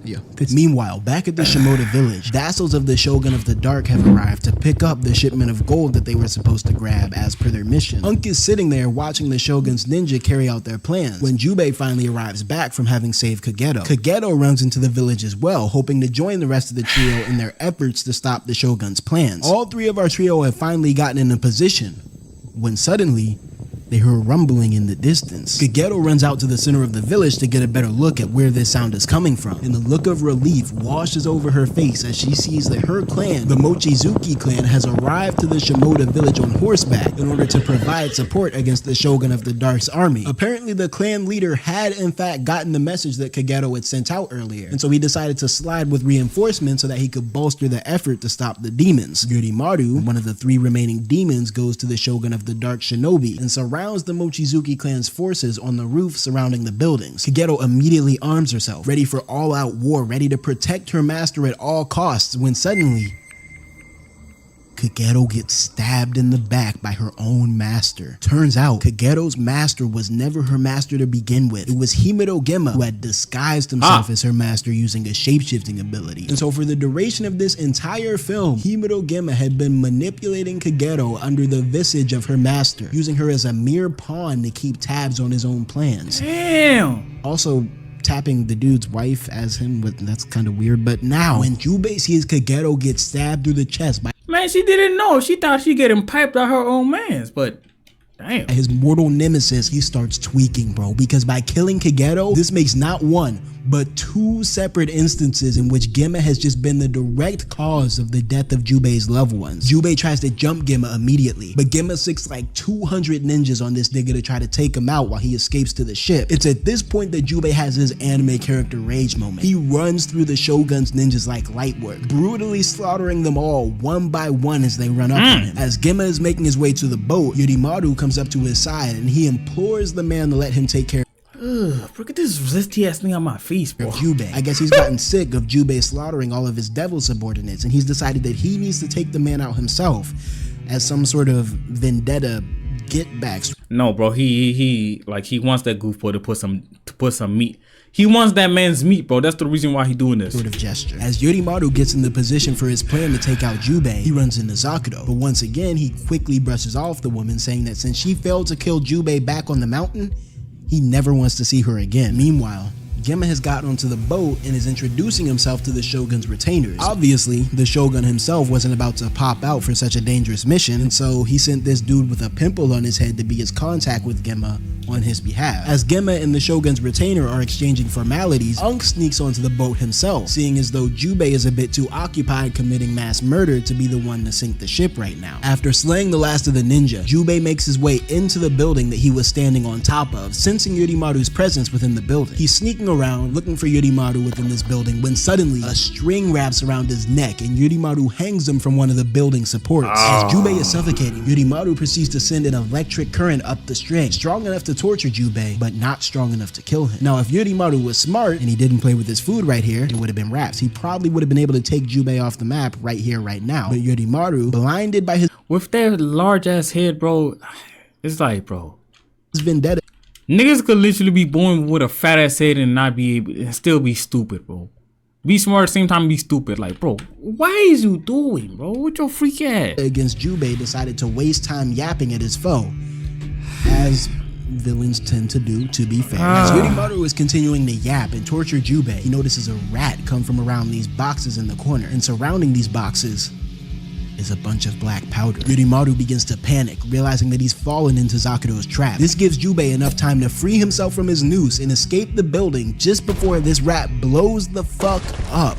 Speaker 1: yo. Meanwhile, back at the Shimoda village, vassals of the Shogun of the Dark have arrived to pick up the shipment of gold that they were supposed to grab as per their mission. Unk is sitting there watching the Shogun's ninja carry out their plans when Jubei finally arrives back from having saved Kageto. Kageto runs into the village as well, hoping to join the rest of the trio in their efforts to stop the Shogun's plans. All three of our trio have finally gotten in a position when suddenly they hear rumbling in the distance. Kageto runs out to the center of the village to get a better look at where this sound is coming from, and the look of relief washes over her face as she sees that her clan, the Mochizuki clan, has arrived to the Shimoda village on horseback in order to provide support against the Shogun of the Dark's army. Apparently the clan leader had in fact gotten the message that Kageto had sent out earlier, and so he decided to slide with reinforcements so that he could bolster the effort to stop the demons. Yurimaru, one of the three remaining demons, goes to the Shogun of the Dark Shinobi and surrounds the Mochizuki clan's forces on the roof surrounding the buildings. Kageto immediately arms herself, ready for all-out war, ready to protect her master at all costs, when suddenly Kageto gets stabbed in the back by her own master. Turns out, Kageto's master was never her master to begin with. It was Himuro Gemma who had disguised himself as her master using a shapeshifting ability. And so for the duration of this entire film, Himuro Gemma had been manipulating Kageto under the visage of her master, using her as a mere pawn to keep tabs on his own plans.
Speaker 2: Damn.
Speaker 1: Also, tapping the dude's wife as him, that's kind of weird. But now, when Jubei sees Kageto get stabbed through the chest by...
Speaker 2: Man, she didn't know. She thought she getting piped out her own mans, but Damn.
Speaker 1: His mortal nemesis, he starts tweaking, bro, because by killing Kageto, this makes not one, but two separate instances in which Gemma has just been the direct cause of the death of Jubei's loved ones. Jubei tries to jump Gemma immediately, but Gemma sinks like 200 ninjas on this nigga to try to take him out while he escapes to the ship. It's at this point that Jubei has his anime character rage moment. He runs through the Shogun's ninjas like light work, brutally slaughtering them all one by one as they run up on him. As Gemma is making his way to the boat, Yurimaru comes up to his side and he implores the man to let him take care
Speaker 2: Look at this zesty ass thing on my face, bro.
Speaker 1: of Jubei. I guess he's gotten sick of Jubei slaughtering all of his devil subordinates, and he's decided that he needs to take the man out himself as some sort of vendetta get back.
Speaker 2: No, bro. He wants that goofball to put some meat. He wants that man's meat, bro. That's the reason why he doing this.
Speaker 1: Sort of gesture. As Yurimaru gets in the position for his plan to take out Jubei, he runs into Zakudo. But once again, he quickly brushes off the woman, saying that since she failed to kill Jubei back on the mountain, he never wants to see her again. Meanwhile, Gemma has gotten onto the boat and is introducing himself to the Shogun's retainers. Obviously, the Shogun himself wasn't about to pop out for such a dangerous mission, and so he sent this dude with a pimple on his head to be his contact with Gemma on his behalf. As Gemma and the Shogun's retainer are exchanging formalities, Unk sneaks onto the boat himself, seeing as though Jubei is a bit too occupied committing mass murder to be the one to sink the ship right now. After slaying the last of the ninja, Jubei makes his way into the building that he was standing on top of, sensing Yurimaru's presence within the building. He's sneaking around looking for Yurimaru within this building when suddenly a string wraps around his neck and Yurimaru hangs him from one of the building supports. As Jubei is suffocating, Yurimaru proceeds to send an electric current up the string, strong enough to torture Jubei, but not strong enough to kill him. Now, if Yurimaru was smart and he didn't play with his food right here, it would have been wraps. He probably would have been able to take Jubei off the map right here, right now. But Yurimaru, blinded by his
Speaker 2: With that large ass head, bro, it's like, bro,
Speaker 1: vendetta,
Speaker 2: niggas could literally be born with a fat ass head and not be able and still be stupid, bro. Be smart at the same time, be stupid. Like, bro, why is you doing, bro? With your freak ass?
Speaker 1: Against Jubei, decided to waste time yapping at his foe, as villains tend to do, to be fair. As Yurimaru is continuing to yap and torture Jubei, he notices a rat come from around these boxes in the corner, and surrounding these boxes is a bunch of black powder. Yurimaru begins to panic, realizing that he's fallen into Zakudo's trap. This gives Jubei enough time to free himself from his noose and escape the building just before this rat blows the fuck up,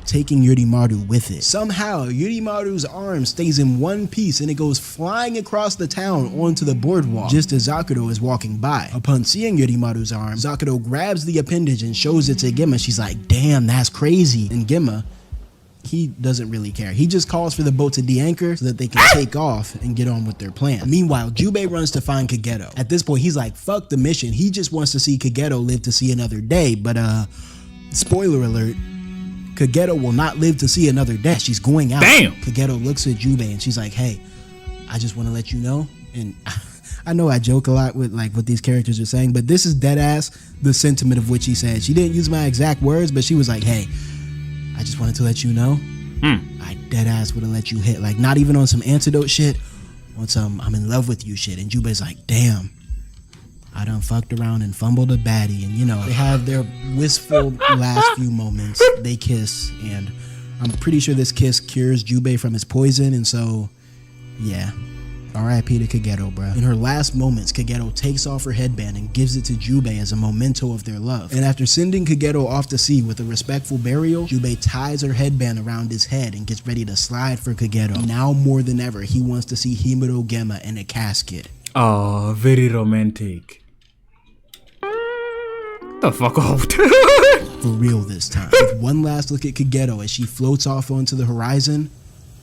Speaker 1: taking Yurimaru with it. Somehow, Yurimaru's arm stays in one piece and it goes flying across the town onto the boardwalk just as Zakudo is walking by. Upon seeing Yurimaru's arm, Zakudo grabs the appendage and shows it to Gemma. She's like, damn, that's crazy. And Gemma, he doesn't really care. He just calls for the boat to de-anchor so that they can take off and get on with their plan. Meanwhile, Jubei runs to find Kageto. At this point, he's like, fuck the mission. He just wants to see Kageto live to see another day. But spoiler alert, Kageto will not live to see another day. She's going out.
Speaker 2: Damn.
Speaker 1: Kageto looks at Jubei and she's like, hey, I just want to let you know. And I know I joke a lot with like what these characters are saying, but this is dead ass the sentiment of what she said. She didn't use my exact words, but she was like, hey, I just wanted to let you know, I dead ass would have let you hit. Like, not even on some antidote shit, on some I'm in love with you shit. And Jubei's like, damn, I done fucked around and fumbled a baddie. And you know, they have their wistful last few moments. They kiss, and I'm pretty sure this kiss cures Jubei from his poison. And so, yeah, R.I.P. to Kageto, bruh. In her last moments, Kageto takes off her headband and gives it to Jubei as a memento of their love. And after sending Kageto off to sea with a respectful burial, Jubei ties her headband around his head and gets ready to slide for Kageto. Now more than ever, he wants to see Himuro Gemma in a casket.
Speaker 2: Oh, very romantic. The fuck off.
Speaker 1: For real this time. With one last look at Kageto as she floats off onto the horizon,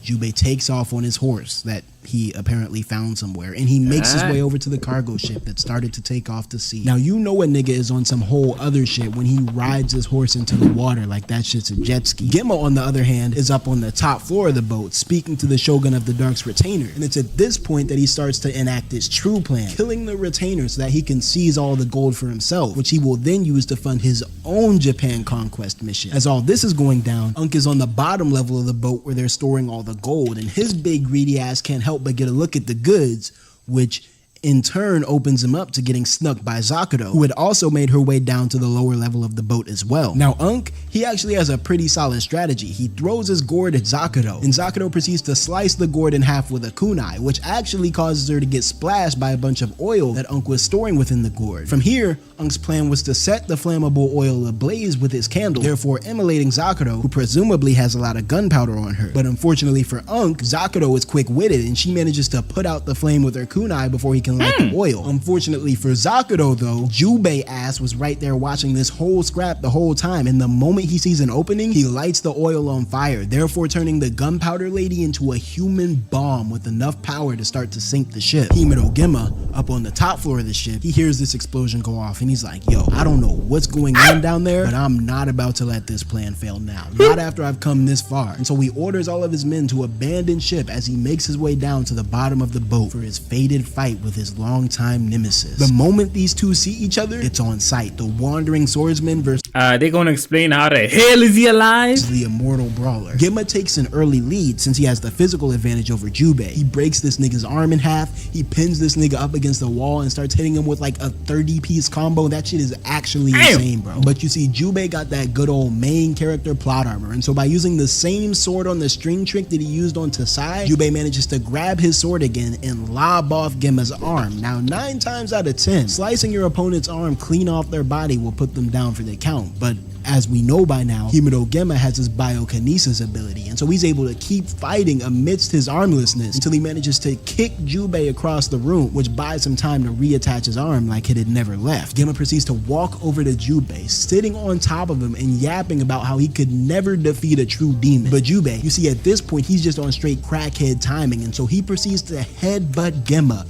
Speaker 1: Jubei takes off on his horse that he apparently found somewhere, and he makes his way over to the cargo ship that started to take off to sea. Now, you know a nigga is on some whole other shit when he rides his horse into the water like that shit's a jet ski. Gemma, on the other hand, is up on the top floor of the boat, speaking to the Shogun of the Dark's retainer, and it's at this point that he starts to enact his true plan, killing the retainer so that he can seize all the gold for himself, which he will then use to fund his own Japan conquest mission. As all this is going down, Unk is on the bottom level of the boat where they're storing all the gold, and his big greedy ass can't help but get a look at the goods, which in turn opens him up to getting snuck by Zakuro, who had also made her way down to the lower level of the boat as well. Now Unk, he actually has a pretty solid strategy. He throws his gourd at Zakuro, and Zakuro proceeds to slice the gourd in half with a kunai, which actually causes her to get splashed by a bunch of oil that Unk was storing within the gourd. From here, Unk's plan was to set the flammable oil ablaze with his candle, therefore immolating Zakuro, who presumably has a lot of gunpowder on her. But unfortunately for Unk, Zakuro is quick-witted and she manages to put out the flame with her kunai before he can light the oil. Unfortunately for Zakuro though, Jubei ass was right there watching this whole scrap the whole time, and the moment he sees an opening, he lights the oil on fire, therefore turning the gunpowder lady into a human bomb with enough power to start to sink the ship. Himuro Gemma, up on the top floor of the ship, he hears this explosion go off and he's like, yo, I don't know what's going on down there, but I'm not about to let this plan fail now. Not after I've come this far. And so he orders all of his men to abandon ship as he makes his way down to the bottom of the boat for his fated fight with his longtime nemesis. The moment these two see each other, it's on sight. The wandering swordsman versus
Speaker 2: they gonna explain how the hell is he alive?
Speaker 1: the immortal brawler. Gemma takes an early lead since he has the physical advantage over Jubei. He breaks this nigga's arm in half, he pins this nigga up against the wall and starts hitting him with like a 30-piece combo. That shit is actually insane, bro. But you see, Jubei got that good old main character plot armor, and so by using the same sword on the string trick that he used on Tasai, Jubei manages to grab his sword again and lob off Gemma's arm. Now 9 times out of 10, slicing your opponent's arm clean off their body will put them down for the count, but as we know by now, Himuro Gemma has his biokinesis ability, and so he's able to keep fighting amidst his armlessness until he manages to kick Jubei across the room, which buys him time to reattach his arm like it had never left. Gemma proceeds to walk over to Jubei, sitting on top of him and yapping about how he could never defeat a true demon. But Jubei, you see, at this point, he's just on straight crackhead timing, and so he proceeds to headbutt Gemma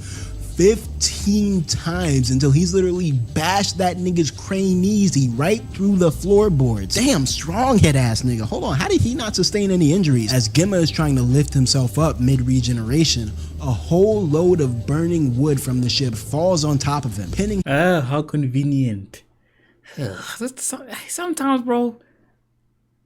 Speaker 1: 15 times until he's literally bashed that nigga's craniesi right through the floorboards. Damn, strong head ass nigga. Hold on, how did he not sustain any injuries? As Gemma is trying to lift himself up mid-regeneration, a whole load of burning wood from the ship falls on top of him, pinning
Speaker 2: How convenient. Sometimes, bro,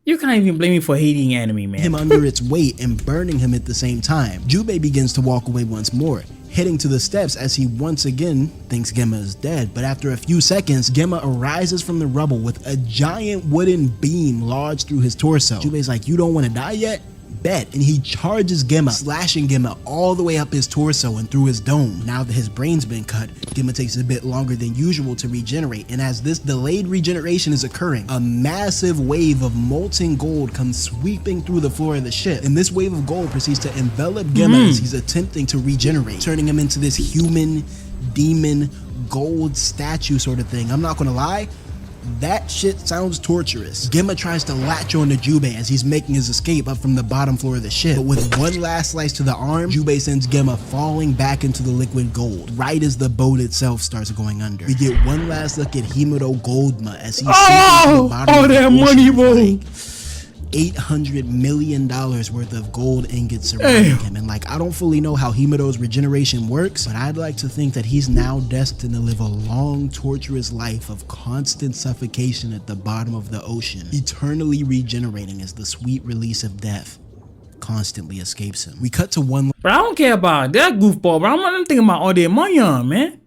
Speaker 2: you can't even blame me for hating anime, man.
Speaker 1: him under its weight and burning him at the same time. Jubei begins to walk away once more, heading to the steps as he once again thinks Gemma is dead. But after a few seconds, Gemma arises from the rubble with a giant wooden beam lodged through his torso. Jubei's like, you don't want to die yet? Bet. And he charges Gemma, slashing Gemma all the way up his torso and through his dome. Now that his brain's been cut, Gemma takes a bit longer than usual to regenerate, and as this delayed regeneration is occurring, a massive wave of molten gold comes sweeping through the floor of the ship, and this wave of gold proceeds to envelop Gemma as he's attempting to regenerate, turning him into this human, demon, gold statue sort of thing. I'm not gonna lie, that shit sounds torturous. Gemma tries to latch on to Jubei as he's making his escape up from the bottom floor of the ship, but with one last slice to the arm, Jubei sends Gemma falling back into the liquid gold, right as the boat itself starts going under. We get one last look at Himuro Goldma as he's sinking to the bottom of the
Speaker 2: that
Speaker 1: ocean
Speaker 2: money,
Speaker 1: with,
Speaker 2: bro.
Speaker 1: like, $800 million worth of gold ingots surrounding him. And like, I don't fully know how Himuro's regeneration works, but I'd like to think that he's now destined to live a long, torturous life of constant suffocation at the bottom of the ocean, eternally regenerating as the sweet release of death constantly escapes him. We cut to one
Speaker 2: But I don't care about that goofball, bro. I'm thinking about all that money on, man.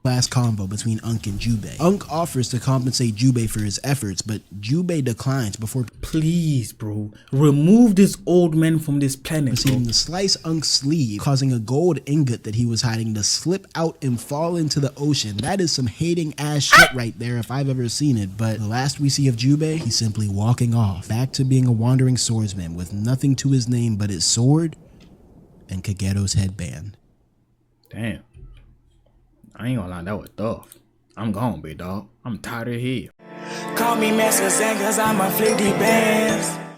Speaker 1: last convo between Unk and Jubei. Unk offers to compensate Jubei for his efforts, but Jubei declines before
Speaker 2: Please, bro, remove this old man from this planet, bro.
Speaker 1: proceeding to slice Unk's sleeve, causing a gold ingot that he was hiding to slip out and fall into the ocean. That is some hating ass shit right there if I've ever seen it. But the last we see of Jubei, he's simply walking off, back to being a wandering swordsman with nothing to his name but his sword and Kagero's headband.
Speaker 2: Damn. I ain't gonna lie, that was tough. I'm gone, big dog. I'm tired of here.
Speaker 3: Call me Master Zen, cause I'm a flick deep bands.